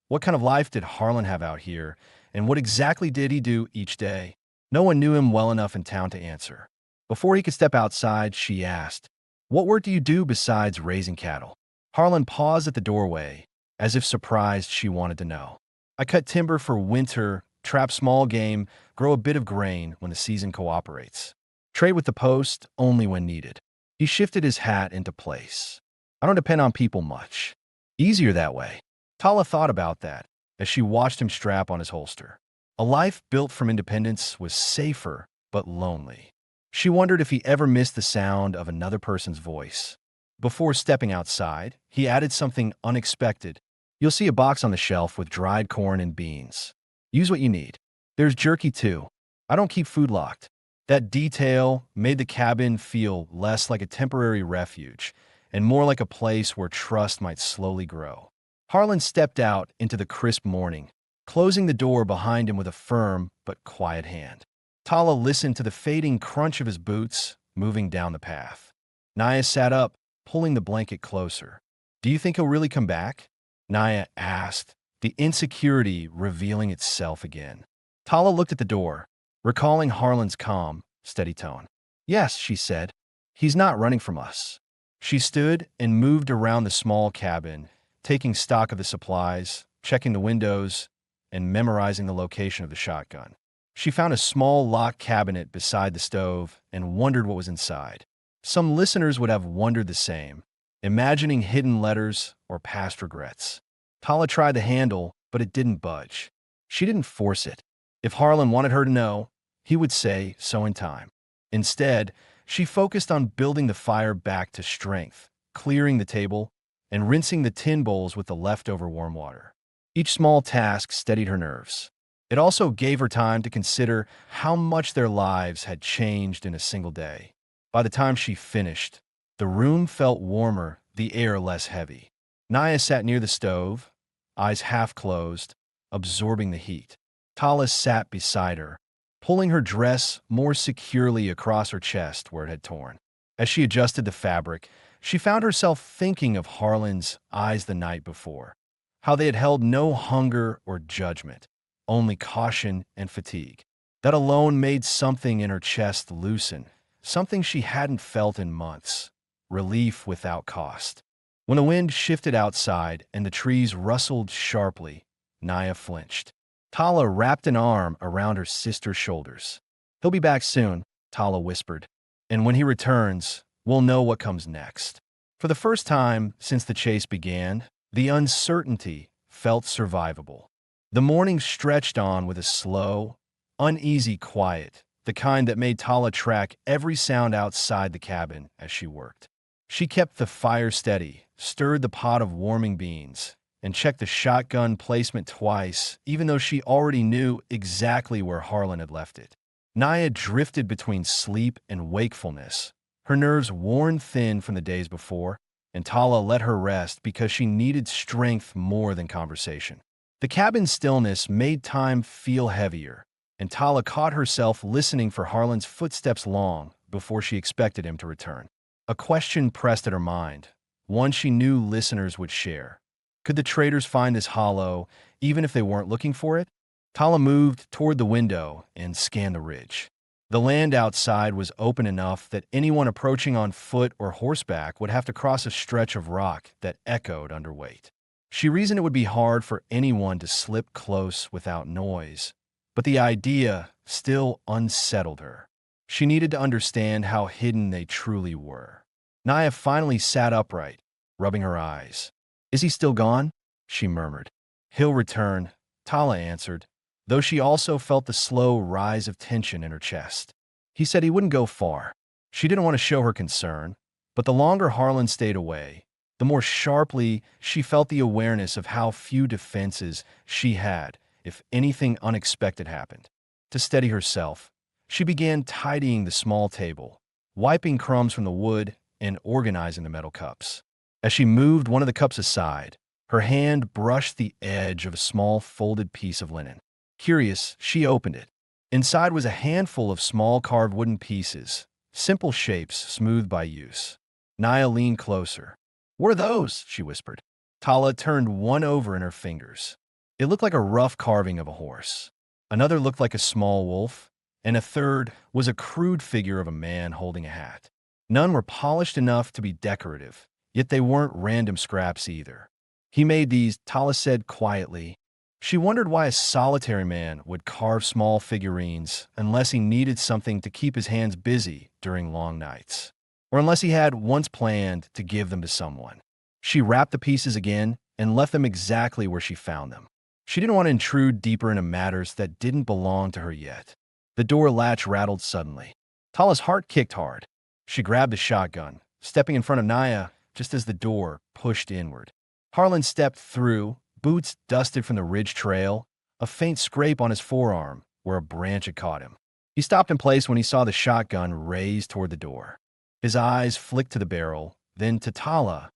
What kind of life did Harlan have out here, and what exactly did he do each day? No one knew him well enough in town to answer. Before he could step outside, she asked, What work do you do besides raising cattle? Harlan paused at the doorway, as if surprised she wanted to know. I cut timber for winter, trap small game, grow a bit of grain when the season cooperates. Trade with the post only when needed. He shifted his hat into place. I don't depend on people much. Easier that way. Tala thought about that as she watched him strap on his holster. A life built from independence was safer but lonely. She wondered if he ever missed the sound of another person's voice. Before stepping outside, he added something unexpected. You'll see a box on the shelf with dried corn and beans. Use what you need. There's jerky too. I don't keep food locked. That detail made the cabin feel less like a temporary refuge and more like a place where trust might slowly grow. Harlan stepped out into the crisp morning, closing the door behind him with a firm but quiet hand. Tala listened to the fading crunch of his boots moving down the path. Naya sat up, pulling the blanket closer. Do you think he'll really come back? Naya asked, the insecurity revealing itself again. Tala looked at the door, recalling Harlan's calm, steady tone. Yes, she said. He's not running from us. She stood and moved around the small cabin, taking stock of the supplies, checking the windows, and memorizing the location of the shotgun. She found a small locked cabinet beside the stove and wondered what was inside. Some listeners would have wondered the same, imagining hidden letters or past regrets. Tala tried the handle, but it didn't budge. She didn't force it. If Harlan wanted her to know, he would say so in time. Instead, she focused on building the fire back to strength, clearing the table, and rinsing the tin bowls with the leftover warm water. Each small task steadied her nerves. It also gave her time to consider how much their lives had changed in a single day. By the time she finished, the room felt warmer, the air less heavy. Naya sat near the stove, eyes half closed, absorbing the heat. Tala sat beside her, pulling her dress more securely across her chest where it had torn. As she adjusted the fabric, she found herself thinking of Harlan's eyes the night before, how they had held no hunger or judgment, only caution and fatigue. That alone made something in her chest loosen, something she hadn't felt in months, relief without cost. When the wind shifted outside and the trees rustled sharply, Naya flinched. Tala wrapped an arm around her sister's shoulders. He'll be back soon, Tala whispered, and when he returns, we'll know what comes next. For the first time since the chase began, the uncertainty felt survivable. The morning stretched on with a slow, uneasy quiet, the kind that made Tala track every sound outside the cabin as she worked. She kept the fire steady, stirred the pot of warming beans, and checked the shotgun placement twice, even though she already knew exactly where Harlan had left it. Naya drifted between sleep and wakefulness, her nerves worn thin from the days before, and Tala let her rest because she needed strength more than conversation. The cabin's stillness made time feel heavier, and Tala caught herself listening for Harlan's footsteps long before she expected him to return. A question pressed at her mind, one she knew listeners would share. Could the traders find this hollow, even if they weren't looking for it? Tala moved toward the window and scanned the ridge. The land outside was open enough that anyone approaching on foot or horseback would have to cross a stretch of rock that echoed under weight. She reasoned it would be hard for anyone to slip close without noise, but the idea still unsettled her. She needed to understand how hidden they truly were. Naya finally sat upright, rubbing her eyes. "Is he still gone?" she murmured. "He'll return," Tala answered, though she also felt the slow rise of tension in her chest. He said he wouldn't go far. She didn't want to show her concern, but the longer Harlan stayed away, the more sharply she felt the awareness of how few defenses she had if anything unexpected happened. To steady herself, she began tidying the small table, wiping crumbs from the wood and organizing the metal cups. As she moved one of the cups aside, her hand brushed the edge of a small folded piece of linen. Curious, she opened it. Inside was a handful of small carved wooden pieces, simple shapes smoothed by use. Naya leaned closer. "What are those?" she whispered. Tala turned one over in her fingers. It looked like a rough carving of a horse. Another looked like a small wolf, and a third was a crude figure of a man holding a hat. None were polished enough to be decorative, yet they weren't random scraps either. "He made these," Tala said quietly. She wondered why a solitary man would carve small figurines unless he needed something to keep his hands busy during long nights, or unless he had once planned to give them to someone. She wrapped the pieces again and left them exactly where she found them. She didn't want to intrude deeper into matters that didn't belong to her yet. The door latch rattled suddenly. Tala's heart kicked hard. She grabbed the shotgun, stepping in front of Naya just as the door pushed inward. Harlan stepped through, boots dusted from the ridge trail, a faint scrape on his forearm where a branch had caught him. He stopped in place when he saw the shotgun raised toward the door. His eyes flicked to the barrel, then to Tala,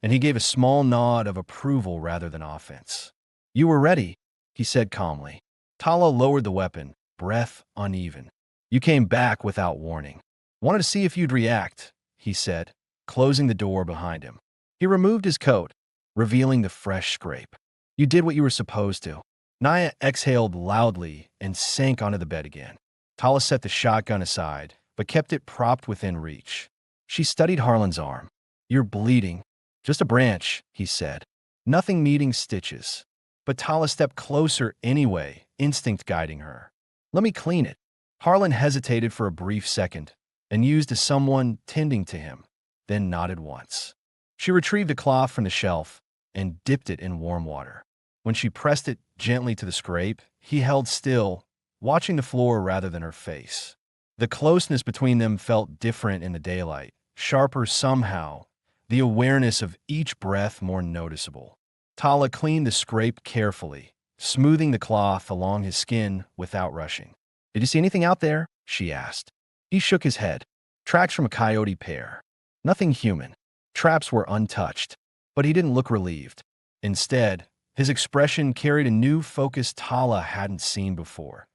and he gave a small nod of approval rather than offense. "You were ready," he said calmly. Tala lowered the weapon, breath uneven. "You came back without warning. Wanted to see if you'd react," he said, closing the door behind him. He removed his coat, revealing the fresh scrape. "You did what you were supposed to." Naya exhaled loudly and sank onto the bed again. Tala set the shotgun aside, but kept it propped within reach. She studied Harlan's arm. "You're bleeding." "Just a branch," he said. "Nothing needing stitches." But Tala stepped closer anyway, instinct guiding her. "Let me clean it." Harlan hesitated for a brief second and used as someone tending to him, then nodded once. She retrieved a cloth from the shelf and dipped it in warm water. When she pressed it gently to the scrape, he held still, watching the floor rather than her face. The closeness between them felt different in the daylight, sharper somehow, the awareness of each breath more noticeable. Tala cleaned the scrape carefully, smoothing the cloth along his skin without rushing. "Did you see anything out there?" she asked. He shook his head. "Tracks from a coyote pair. Nothing human. Traps were untouched." But he didn't look relieved. Instead, his expression carried a new focus Tala hadn't seen before,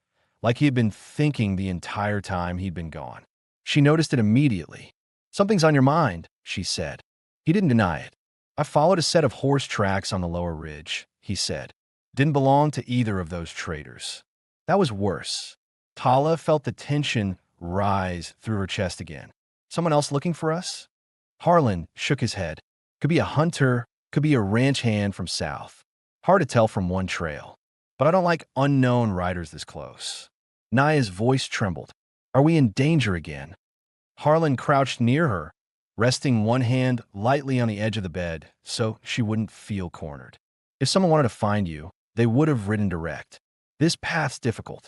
like he had been thinking the entire time he'd been gone. She noticed it immediately. "Something's on your mind," she said. He didn't deny it. "I followed a set of horse tracks on the lower ridge," he said. "Didn't belong to either of those traders." That was worse. Tala felt the tension rise through her chest again. "Someone else looking for us?" Harlan shook his head. "Could be a hunter, could be a ranch hand from south. Hard to tell from one trail. But I don't like unknown riders this close." Naya's voice trembled. "Are we in danger again?" Harlan crouched near her, resting one hand lightly on the edge of the bed so she wouldn't feel cornered. "If someone wanted to find you, they would have ridden direct. This path's difficult.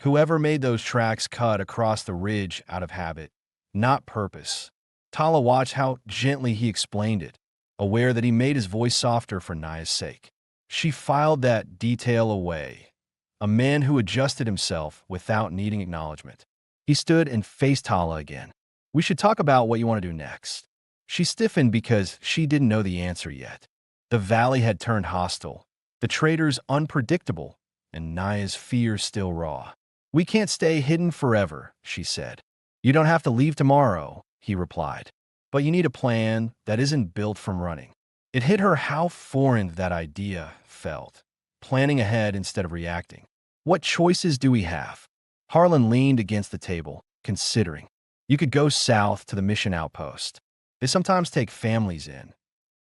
Whoever made those tracks cut across the ridge out of habit, not purpose." Tala watched how gently he explained it, aware that he made his voice softer for Naya's sake. She filed that detail away. A man who adjusted himself without needing acknowledgement. He stood and faced Tala again. "We should talk about what you want to do next." She stiffened because she didn't know the answer yet. The valley had turned hostile, the traders unpredictable, and Naya's fear still raw. We can't stay hidden forever, she said. You don't have to leave tomorrow, he replied. But you need a plan that isn't built from running. It hit her how foreign that idea felt. Planning ahead instead of reacting. What choices do we have? Harlan leaned against the table, considering. You could go south to the mission outpost. They sometimes take families in.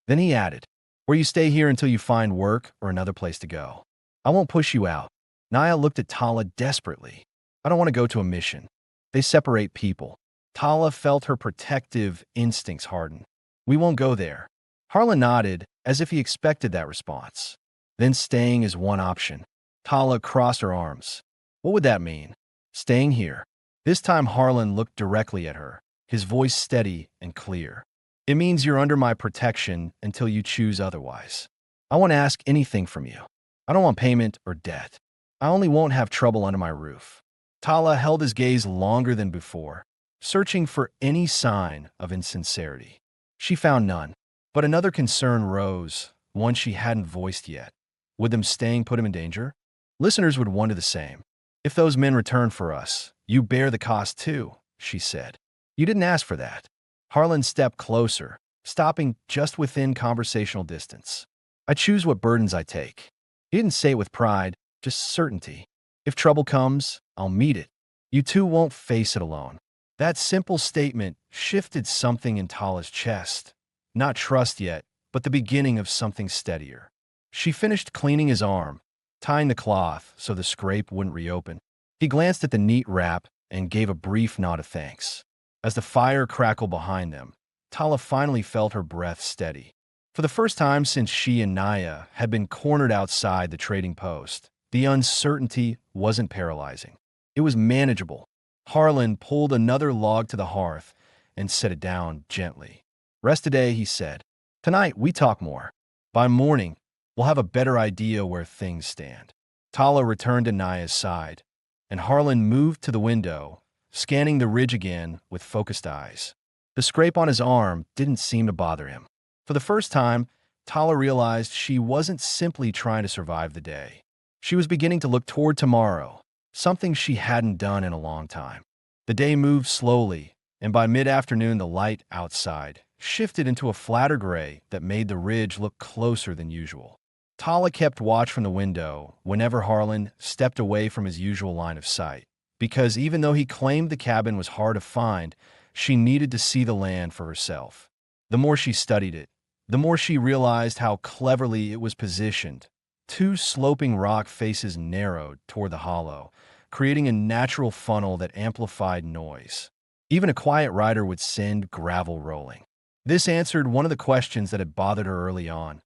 Then he added, or you stay here until you find work or another place to go. I won't push you out. Naya looked at Tala desperately. I don't want to go to a mission. They separate people. Tala felt her protective instincts harden. We won't go there. Harlan nodded as if he expected that response. Then staying is one option. Tala crossed her arms. What would that mean? Staying here. This time Harlan looked directly at her, his voice steady and clear. It means you're under my protection until you choose otherwise. I won't ask anything from you. I don't want payment or debt. I only won't have trouble under my roof. Tala held his gaze longer than before, searching for any sign of insincerity. She found none, but another concern rose, one she hadn't voiced yet. Would them staying put him in danger? Listeners would wonder the same. If those men return for us, you bear the cost too, she said. You didn't ask for that. Harlan stepped closer, stopping just within conversational distance. I choose what burdens I take. He didn't say it with pride, just certainty. If trouble comes, I'll meet it. You two won't face it alone. That simple statement shifted something in Tala's chest. Not trust yet, but the beginning of something steadier. She finished cleaning his arm, tying the cloth so the scrape wouldn't reopen. He glanced at the neat wrap and gave a brief nod of thanks. As the fire crackled behind them, Tala finally felt her breath steady. For the first time since she and Naya had been cornered outside the trading post, the uncertainty wasn't paralyzing. It was manageable. Harlan pulled another log to the hearth and set it down gently. Rest today, he said. Tonight, we talk more. By morning, we'll have a better idea where things stand. Tala returned to Naya's side, and Harlan moved to the window, scanning the ridge again with focused eyes. The scrape on his arm didn't seem to bother him. For the first time, Tala realized she wasn't simply trying to survive the day. She was beginning to look toward tomorrow, something she hadn't done in a long time. The day moved slowly, and by mid-afternoon the light outside shifted into a flatter gray that made the ridge look closer than usual. Tala kept watch from the window whenever Harlan stepped away from his usual line of sight, because even though he claimed the cabin was hard to find, she needed to see the land for herself. The more she studied it, the more she realized how cleverly it was positioned. Two sloping rock faces narrowed toward the hollow, creating a natural funnel that amplified noise. Even a quiet rider would send gravel rolling. This answered one of the questions that had bothered her early on.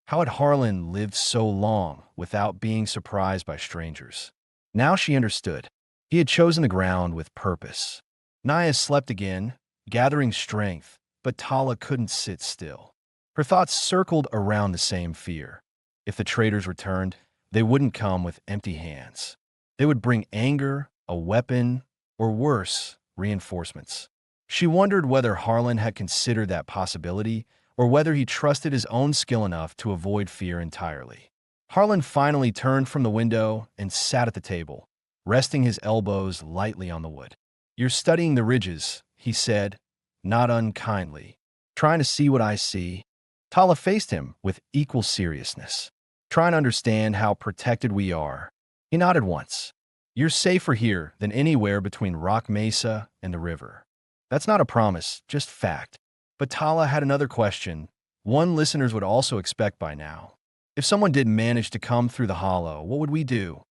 How had Harlan lived so long without being surprised by strangers? Now she understood. He had chosen the ground with purpose. Naya slept again, gathering strength, but Tala couldn't sit still. Her thoughts circled around the same fear. If the traders returned, they wouldn't come with empty hands. They would bring anger, a weapon, or worse, reinforcements. She wondered whether Harlan had considered that possibility or whether he trusted his own skill enough to avoid fear entirely. Harlan finally turned from the window and sat at the table, resting his elbows lightly on the wood. You're studying the ridges, he said, not unkindly. Trying to see what I see. Tala faced him with equal seriousness. Trying to understand how protected we are. He nodded once. You're safer here than anywhere between Rock Mesa and the river. That's not a promise, just fact. But Tala had another question, one listeners would also expect by now. If someone did manage to come through the hollow, what would we do?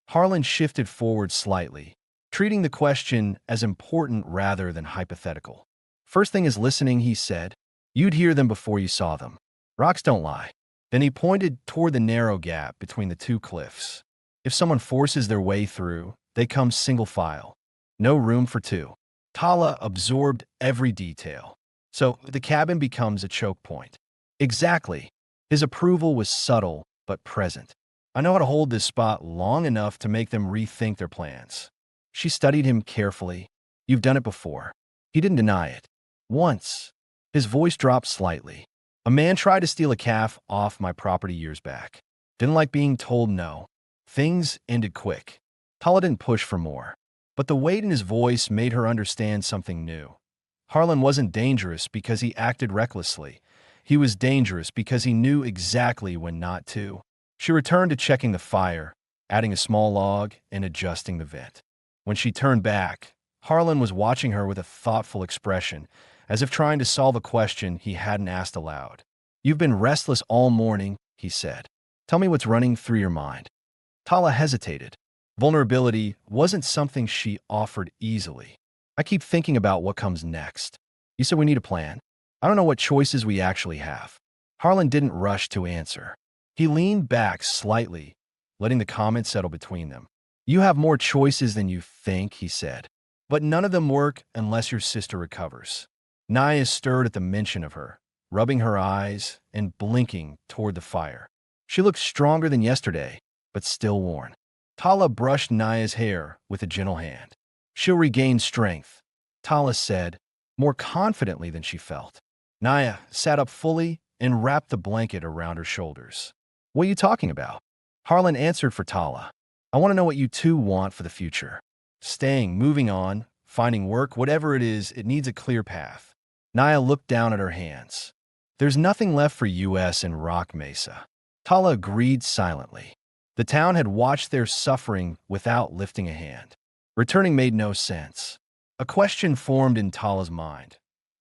Harlan shifted forward slightly, treating the question as important rather than hypothetical. First thing is listening, he said. You'd hear them before you saw them. Rocks don't lie. Then he pointed toward the narrow gap between the two cliffs. If someone forces their way through, they come single file. No room for two. Tala absorbed every detail. So the cabin becomes a choke point. Exactly. His approval was subtle but present. I know how to hold this spot long enough to make them rethink their plans. She studied him carefully. You've done it before. He didn't deny it. Once. His voice dropped slightly. A man tried to steal a calf off my property years back. Didn't like being told no. Things ended quick. Tala didn't push for more, but the weight in his voice made her understand something new. Harlan wasn't dangerous because he acted recklessly. He was dangerous because he knew exactly when not to. She returned to checking the fire, adding a small log, and adjusting the vent. When she turned back, Harlan was watching her with a thoughtful expression, as if trying to solve a question he hadn't asked aloud. "You've been restless all morning," he said. "Tell me what's running through your mind." Tala hesitated. Vulnerability wasn't something she offered easily. "I keep thinking about what comes next. You said we need a plan. I don't know what choices we actually have." Harlan didn't rush to answer. He leaned back slightly, letting the comment settle between them. "You have more choices than you think," he said. "But none of them work unless your sister recovers." Naya stirred at the mention of her, rubbing her eyes and blinking toward the fire. She looked stronger than yesterday, but still worn. Tala brushed Naya's hair with a gentle hand. "She'll regain strength," Tala said, more confidently than she felt. Naya sat up fully and wrapped the blanket around her shoulders. "What are you talking about?" Harlan answered for Tala. "I want to know what you two want for the future. Staying, moving on, finding work, whatever it is, it needs a clear path." Naya looked down at her hands. "There's nothing left for US and Rock Mesa." Tala agreed silently. The town had watched their suffering without lifting a hand. Returning made no sense. A question formed in Tala's mind,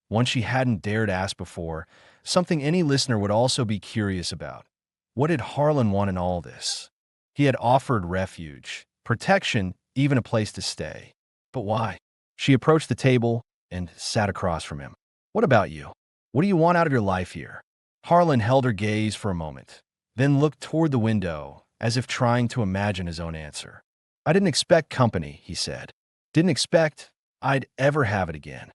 one she hadn't dared ask before, something any listener would also be curious about. What did Harlan want in all this? He had offered refuge, protection, even a place to stay. But why? She approached the table and sat across from him. "What about you? What do you want out of your life here?" Harlan held her gaze for a moment, then looked toward the window, as if trying to imagine his own answer. "I didn't expect company," he said. "Didn't expect I'd ever have it again."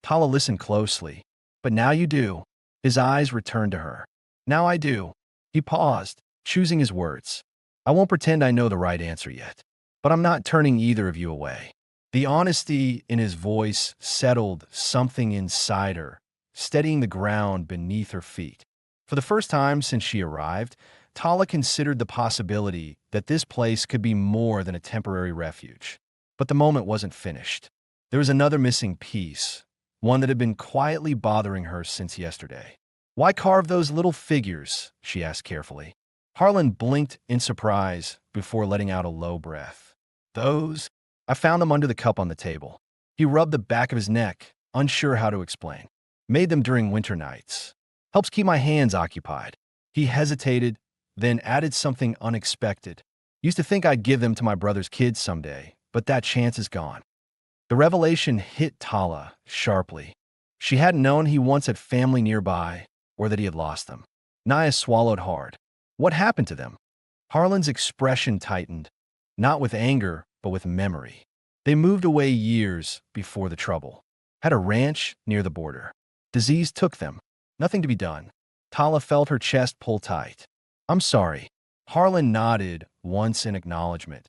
Tala listened closely. "But now you do." His eyes returned to her. "Now I do." He paused, choosing his words. "I won't pretend I know the right answer yet, but I'm not turning either of you away." The honesty in his voice settled something inside her, steadying the ground beneath her feet. For the first time since she arrived, Tala considered the possibility that this place could be more than a temporary refuge. But the moment wasn't finished. There was another missing piece, one that had been quietly bothering her since yesterday. "Why carve those little figures?" she asked carefully. Harlan blinked in surprise before letting out a low breath. "Those? I found them under the cup on the table." He rubbed the back of his neck, unsure how to explain. "Made them during winter nights. Helps keep my hands occupied." He hesitated, then added something unexpected. "Used to think I'd give them to my brother's kids someday, but that chance is gone." The revelation hit Tala sharply. She hadn't known he once had family nearby, or that he had lost them. Naya swallowed hard. "What happened to them?" Harlan's expression tightened, not with anger, but with memory. "They moved away years before the trouble. Had a ranch near the border. Disease took them. Nothing to be done." Tala felt her chest pull tight. "I'm sorry." Harlan nodded once in acknowledgement,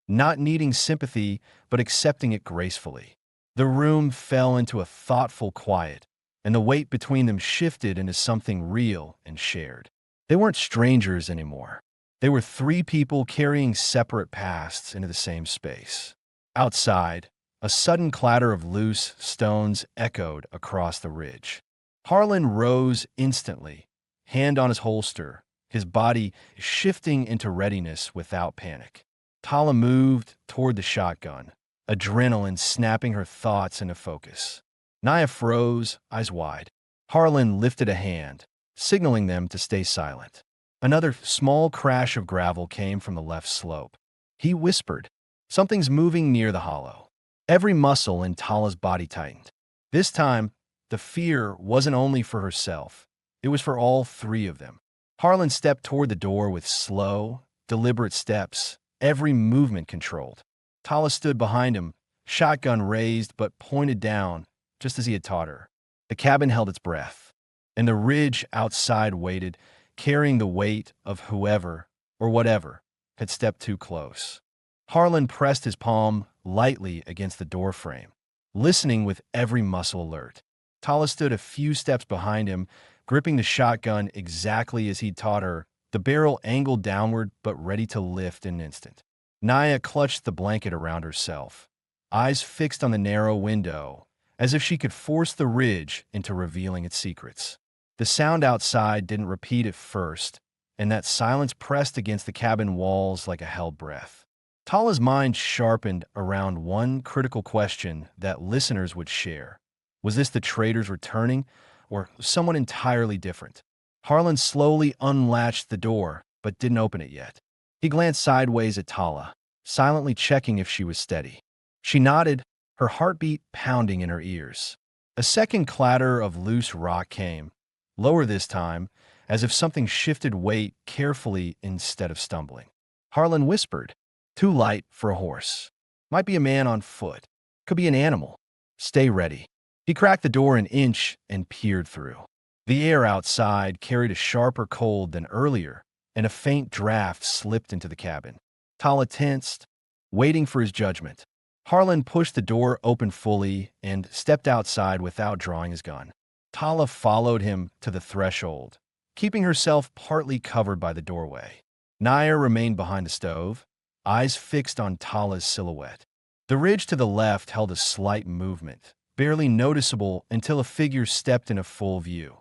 not needing sympathy, but accepting it gracefully. The room fell into a thoughtful quiet, and the weight between them shifted into something real and shared. They weren't strangers anymore. They were three people carrying separate pasts into the same space. Outside, a sudden clatter of loose stones echoed across the ridge. Harlan rose instantly, hand on his holster, his body shifting into readiness without panic. Tala moved toward the shotgun, adrenaline snapping her thoughts into focus. Naya froze, eyes wide. Harlan lifted a hand, signaling them to stay silent. Another small crash of gravel came from the left slope. He whispered, "Something's moving near the hollow." Every muscle in Tala's body tightened. This time, the fear wasn't only for herself. It was for all three of them. Harlan stepped toward the door with slow, deliberate steps, every movement controlled. Tala stood behind him, shotgun raised but pointed down, just as he had taught her. The cabin held its breath, and the ridge outside waited, carrying the weight of whoever, or whatever, had stepped too close. Harlan pressed his palm lightly against the doorframe, listening with every muscle alert. Tala stood a few steps behind him, gripping the shotgun exactly as he'd taught her, the barrel angled downward but ready to lift in an instant. Naya clutched the blanket around herself, eyes fixed on the narrow window, as if she could force the ridge into revealing its secrets. The sound outside didn't repeat at first, and that silence pressed against the cabin walls like a held breath. Tala's mind sharpened around one critical question that listeners would share. Was this the traders returning, or someone entirely different? Harlan slowly unlatched the door, but didn't open it yet. He glanced sideways at Tala, silently checking if she was steady. She nodded, her heartbeat pounding in her ears. A second clatter of loose rock came, lower this time, as if something shifted weight carefully instead of stumbling. Harlan whispered, "Too light for a horse. Might be a man on foot. Could be an animal. Stay ready." He cracked the door an inch and peered through. The air outside carried a sharper cold than earlier, and a faint draft slipped into the cabin. Tala tensed, waiting for his judgment. Harlan pushed the door open fully and stepped outside without drawing his gun. Tala followed him to the threshold, keeping herself partly covered by the doorway. Naya remained behind the stove, eyes fixed on Tala's silhouette. The ridge to the left held a slight movement, barely noticeable until a figure stepped into full view.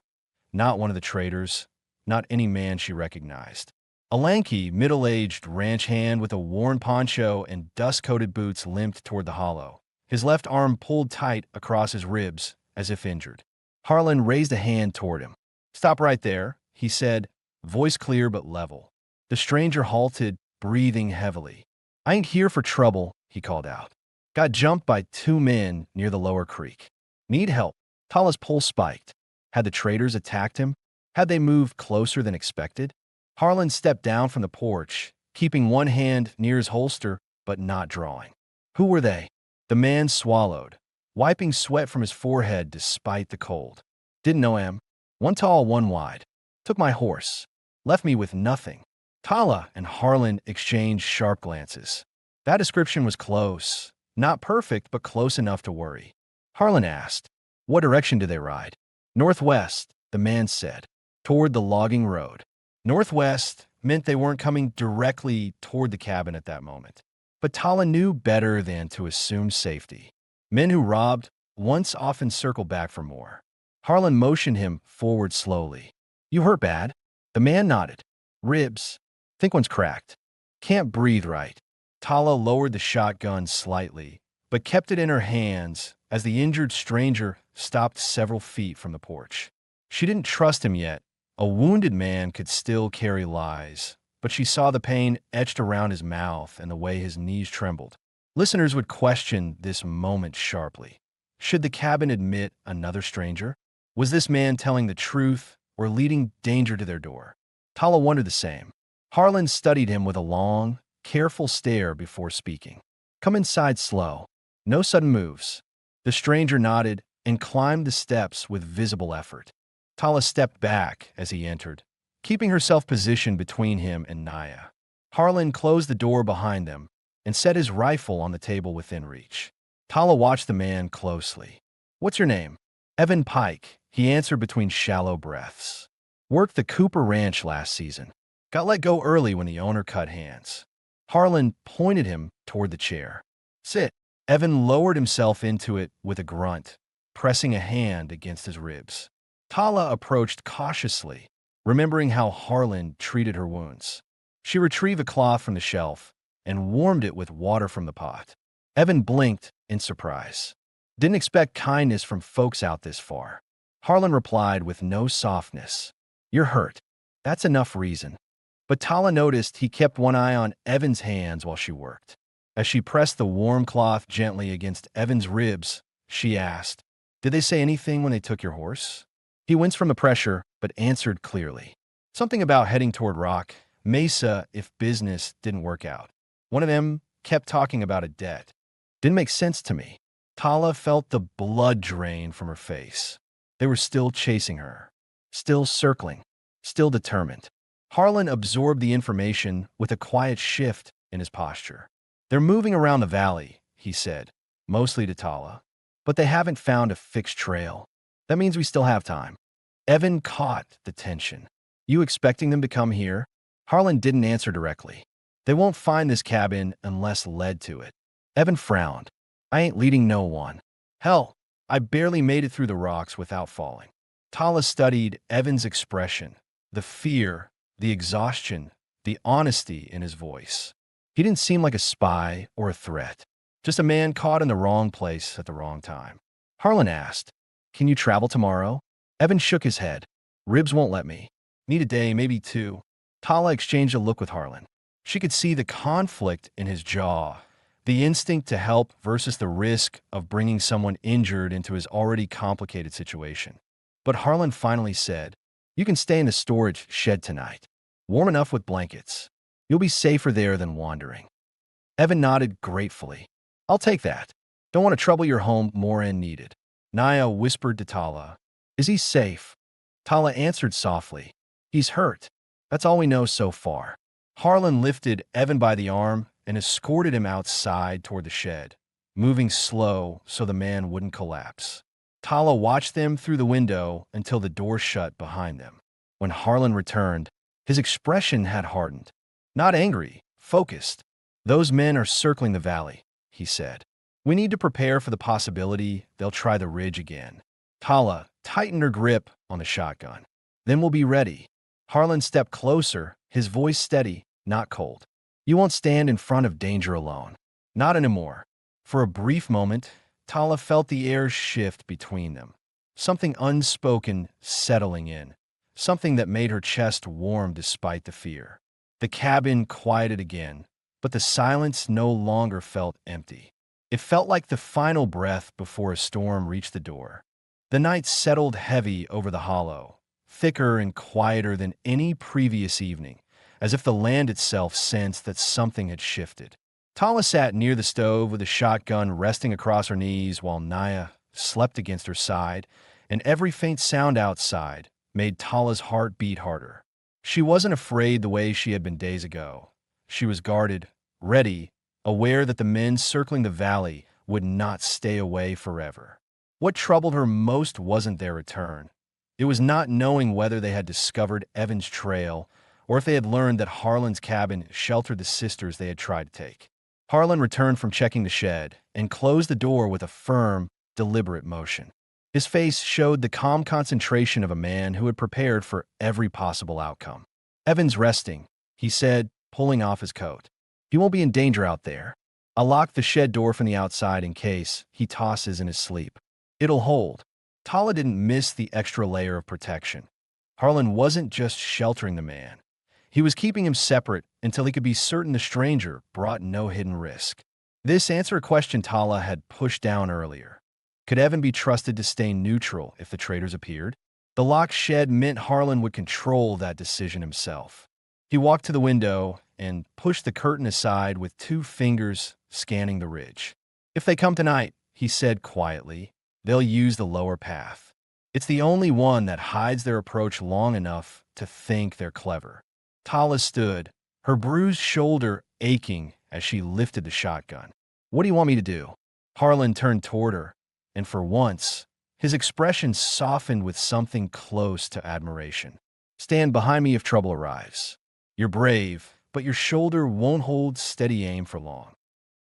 Not one of the traders, not any man she recognized. A lanky, middle-aged ranch hand with a worn poncho and dust-coated boots limped toward the hollow, his left arm pulled tight across his ribs as if injured. Harlan raised a hand toward him. "Stop right there," he said, voice clear but level. The stranger halted, breathing heavily. "I ain't here for trouble," he called out. "Got jumped by two men near the lower creek. Need help." Tala's pulse spiked. Had the traders attacked him? Had they moved closer than expected? Harlan stepped down from the porch, keeping one hand near his holster, but not drawing. Who were they? The man swallowed, wiping sweat from his forehead despite the cold. "Didn't know him. One tall, one wide. Took my horse. Left me with nothing." Tala and Harlan exchanged sharp glances. That description was close. Not perfect, but close enough to worry. Harlan asked, "What direction do they ride?" "Northwest," the man said, "toward the logging road." Northwest meant they weren't coming directly toward the cabin at that moment. But Tala knew better than to assume safety. Men who robbed once often circle back for more. Harlan motioned him forward slowly. "You hurt bad?" The man nodded. "Ribs. Think one's cracked. Can't breathe right." Tala lowered the shotgun slightly, but kept it in her hands as the injured stranger stopped several feet from the porch. She didn't trust him yet. A wounded man could still carry lies, but she saw the pain etched around his mouth and the way his knees trembled. Listeners would question this moment sharply. Should the cabin admit another stranger? Was this man telling the truth or leading danger to their door? Tala wondered the same. Harlan studied him with a long, careful stare before speaking. "Come inside slow. No sudden moves." The stranger nodded and climbed the steps with visible effort. Tala stepped back as he entered, keeping herself positioned between him and Naya. Harlan closed the door behind them and set his rifle on the table within reach. Tala watched the man closely. "What's your name?" "Evan Pike," he answered between shallow breaths. "Worked the Cooper Ranch last season. Got let go early when the owner cut hands." Harlan pointed him toward the chair. "Sit." Evan lowered himself into it with a grunt, pressing a hand against his ribs. Tala approached cautiously, remembering how Harlan treated her wounds. She retrieved a cloth from the shelf and warmed it with water from the pot. Evan blinked in surprise. "Didn't expect kindness from folks out this far." Harlan replied with no softness. "You're hurt. That's enough reason." But Tala noticed he kept one eye on Evan's hands while she worked. As she pressed the warm cloth gently against Evan's ribs, she asked, "Did they say anything when they took your horse?" He winced from the pressure, but answered clearly. "Something about heading toward Rock Mesa if business didn't work out. One of them kept talking about a debt. Didn't make sense to me." Tala felt the blood drain from her face. They were still chasing her, still circling, still determined. Harlan absorbed the information with a quiet shift in his posture. "They're moving around the valley," he said, mostly to Tala, "but they haven't found a fixed trail. That means we still have time." Evan caught the tension. "You expecting them to come here?" Harlan didn't answer directly. They won't find this cabin unless led to it. Evan frowned. I ain't leading no one. Hell, I barely made it through the rocks without falling. Tala studied Evan's expression, the fear, the exhaustion, the honesty in his voice. He didn't seem like a spy or a threat, just a man caught in the wrong place at the wrong time. Harlan asked, "Can you travel tomorrow?" Evan shook his head. "Ribs won't let me. Need a day, maybe two." Tala exchanged a look with Harlan. She could see the conflict in his jaw, the instinct to help versus the risk of bringing someone injured into his already complicated situation. But Harlan finally said, "You can stay in the storage shed tonight. Warm enough with blankets. You'll be safer there than wandering." Evan nodded gratefully. "I'll take that. Don't want to trouble your home more than needed." Naya whispered to Tala, "Is he safe?" Tala answered softly, "He's hurt. That's all we know so far." Harlan lifted Evan by the arm and escorted him outside toward the shed, moving slow so the man wouldn't collapse. Tala watched them through the window until the door shut behind them. When Harlan returned, his expression had hardened. Not angry, focused. "Those men are circling the valley," he said. "We need to prepare for the possibility they'll try the ridge again." Tala tightened her grip on the shotgun. "Then we'll be ready." Harlan stepped closer, his voice steady, not cold. "You won't stand in front of danger alone. Not anymore." For a brief moment, Tala felt the air shift between them. Something unspoken settling in. Something that made her chest warm despite the fear. The cabin quieted again, but the silence no longer felt empty. It felt like the final breath before a storm reached the door. The night settled heavy over the hollow, thicker and quieter than any previous evening, as if the land itself sensed that something had shifted. Tala sat near the stove with a shotgun resting across her knees while Naya slept against her side, and every faint sound outside made Tala's heart beat harder. She wasn't afraid the way she had been days ago. She was guarded, ready, aware that the men circling the valley would not stay away forever. What troubled her most wasn't their return. It was not knowing whether they had discovered Evan's trail or if they had learned that Harlan's cabin sheltered the sisters they had tried to take. Harlan returned from checking the shed and closed the door with a firm, deliberate motion. His face showed the calm concentration of a man who had prepared for every possible outcome. "Evan's resting," he said, pulling off his coat. "He won't be in danger out there. I'll lock the shed door from the outside in case he tosses in his sleep. It'll hold." Tala didn't miss the extra layer of protection. Harlan wasn't just sheltering the man. He was keeping him separate until he could be certain the stranger brought no hidden risk. This answered a question Tala had pushed down earlier. Could Evan be trusted to stay neutral if the traitors appeared? The locked shed meant Harlan would control that decision himself. He walked to the window and pushed the curtain aside with 2 fingers scanning the ridge. "If they come tonight," he said quietly, "they'll use the lower path. It's the only one that hides their approach long enough to think they're clever." Tala stood, her bruised shoulder aching as she lifted the shotgun. "What do you want me to do?" Harlan turned toward her, and for once, his expression softened with something close to admiration. "Stand behind me if trouble arrives. You're brave, but your shoulder won't hold steady aim for long."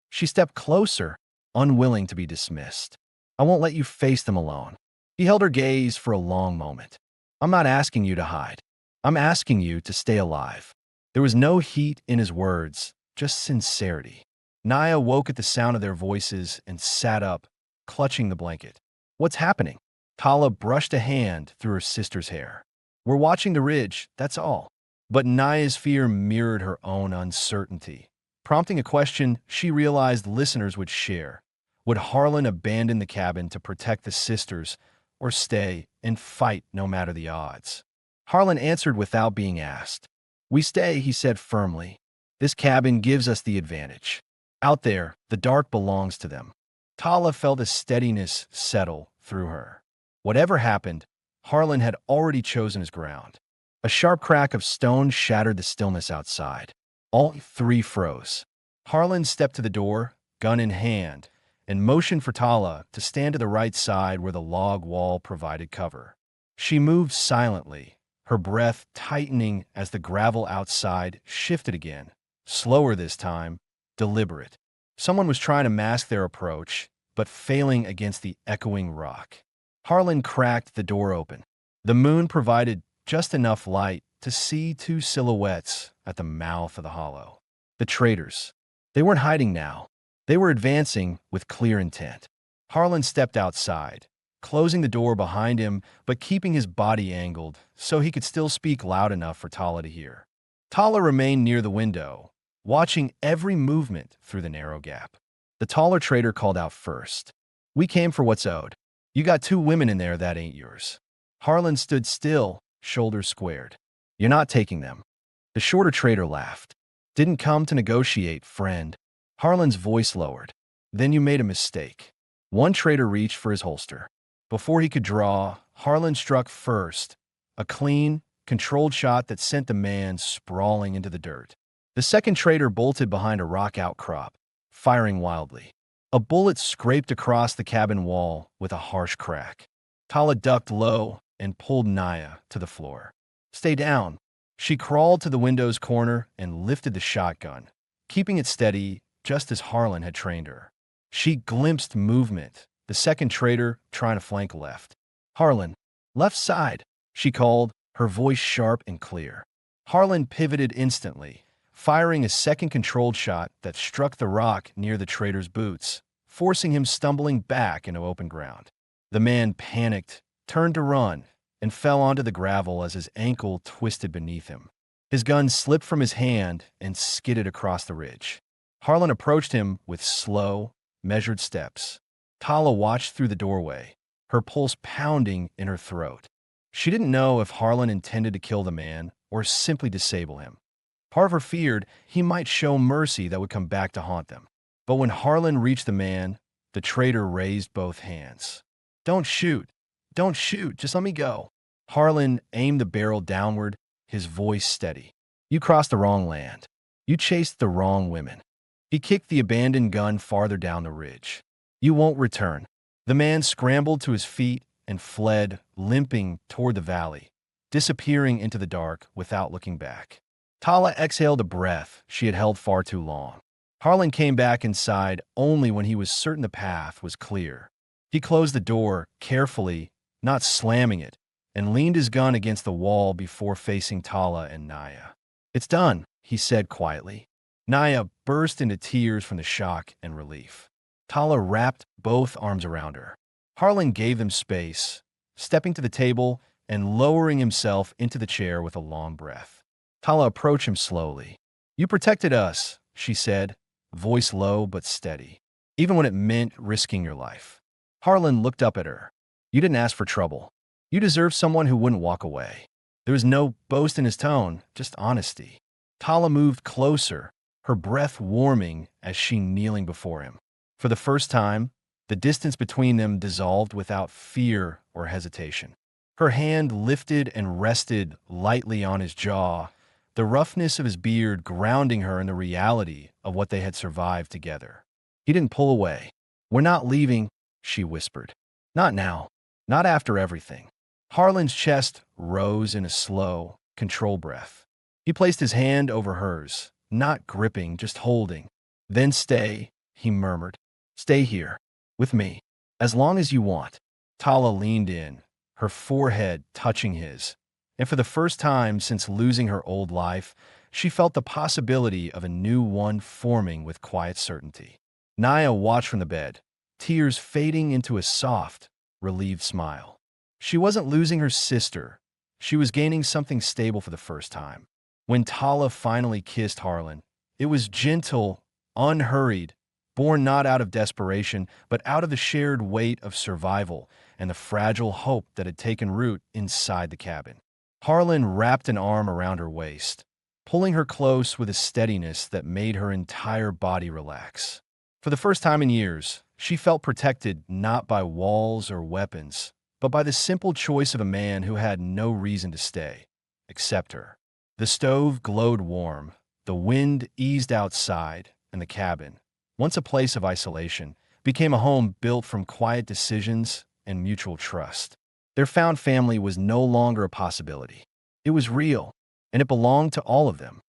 She stepped closer, unwilling to be dismissed. "I won't let you face them alone." He held her gaze for a long moment. "I'm not asking you to hide. I'm asking you to stay alive." There was no heat in his words, just sincerity. Naya woke at the sound of their voices and sat up, clutching the blanket. "What's happening?" Tala brushed a hand through her sister's hair. "We're watching the ridge, that's all." But Naya's fear mirrored her own uncertainty, prompting a question she realized listeners would share. Would Harlan abandon the cabin to protect the sisters, or stay and fight no matter the odds? Harlan answered without being asked. "We stay," he said firmly. "This cabin gives us the advantage. Out there, the dark belongs to them." Tala felt a steadiness settle through her. Whatever happened, Harlan had already chosen his ground. A sharp crack of stone shattered the stillness outside. All 3 froze. Harlan stepped to the door, gun in hand, and motioned for Tala to stand to the right side where the log wall provided cover. She moved silently, her breath tightening as the gravel outside shifted again, slower this time, deliberate. Someone was trying to mask their approach, but failing against the echoing rock. Harlan cracked the door open. The moon provided just enough light to see two silhouettes at the mouth of the hollow. The traitors. They weren't hiding now. They were advancing with clear intent. Harlan stepped outside, closing the door behind him but keeping his body angled so he could still speak loud enough for Tala to hear. Tala remained near the window, watching every movement through the narrow gap. The taller traitor called out first. "We came for what's owed. You got two women in there that ain't yours." Harlan stood still, shoulders squared. "You're not taking them." The shorter traitor laughed. "Didn't come to negotiate, friend." Harlan's voice lowered. "Then you made a mistake." One traitor reached for his holster. Before he could draw, Harlan struck first, a clean, controlled shot that sent the man sprawling into the dirt. The second traitor bolted behind a rock outcrop, firing wildly. A bullet scraped across the cabin wall with a harsh crack. Tala ducked low and pulled Naya to the floor. "Stay down." She crawled to the window's corner and lifted the shotgun, keeping it steady just as Harlan had trained her. She glimpsed movement, the second traitor trying to flank left. "Harlan, left side," she called, her voice sharp and clear. Harlan pivoted instantly, firing a second controlled shot that struck the rock near the traitor's boots, forcing him stumbling back into open ground. The man panicked, turned to run, and fell onto the gravel as his ankle twisted beneath him. His gun slipped from his hand and skidded across the ridge. Harlan approached him with slow, measured steps. Tala watched through the doorway, her pulse pounding in her throat. She didn't know if Harlan intended to kill the man or simply disable him. Part of her feared he might show mercy that would come back to haunt them. But when Harlan reached the man, the traitor raised both hands. "Don't shoot. Don't shoot. Just let me go." Harlan aimed the barrel downward, his voice steady. "You crossed the wrong land. You chased the wrong women." He kicked the abandoned gun farther down the ridge. "You won't return." The man scrambled to his feet and fled, limping toward the valley, disappearing into the dark without looking back. Tala exhaled a breath she had held far too long. Harlan came back inside only when he was certain the path was clear. He closed the door carefully, not slamming it, and leaned his gun against the wall before facing Tala and Naya. "It's done," he said quietly. Naya burst into tears from the shock and relief. Tala wrapped both arms around her. Harlan gave them space, stepping to the table and lowering himself into the chair with a long breath. Tala approached him slowly. "You protected us," she said, voice low but steady, "even when it meant risking your life." Harlan looked up at her. "You didn't ask for trouble. You deserve someone who wouldn't walk away." There was no boast in his tone, just honesty. Tala moved closer, her breath warming as she kneeling before him. For the first time, the distance between them dissolved without fear or hesitation. Her hand lifted and rested lightly on his jaw, the roughness of his beard grounding her in the reality of what they had survived together. He didn't pull away. "We're not leaving," she whispered. "Not now. Not after everything." Harlan's chest rose in a slow, controlled breath. He placed his hand over hers, not gripping, just holding. "Then stay," he murmured. "Stay here, with me, as long as you want." Tala leaned in, her forehead touching his, and for the first time since losing her old life, she felt the possibility of a new one forming with quiet certainty. Naya watched from the bed, tears fading into a soft, relieved smile. She wasn't losing her sister. She was gaining something stable for the first time. When Tala finally kissed Harlan, it was gentle, unhurried, born not out of desperation, but out of the shared weight of survival and the fragile hope that had taken root inside the cabin. Harlan wrapped an arm around her waist, pulling her close with a steadiness that made her entire body relax. For the first time in years, she felt protected not by walls or weapons, but by the simple choice of a man who had no reason to stay, except her. The stove glowed warm, the wind eased outside, and the cabin, once a place of isolation, became a home built from quiet decisions and mutual trust. Their found family was no longer a possibility. It was real, and it belonged to all of them.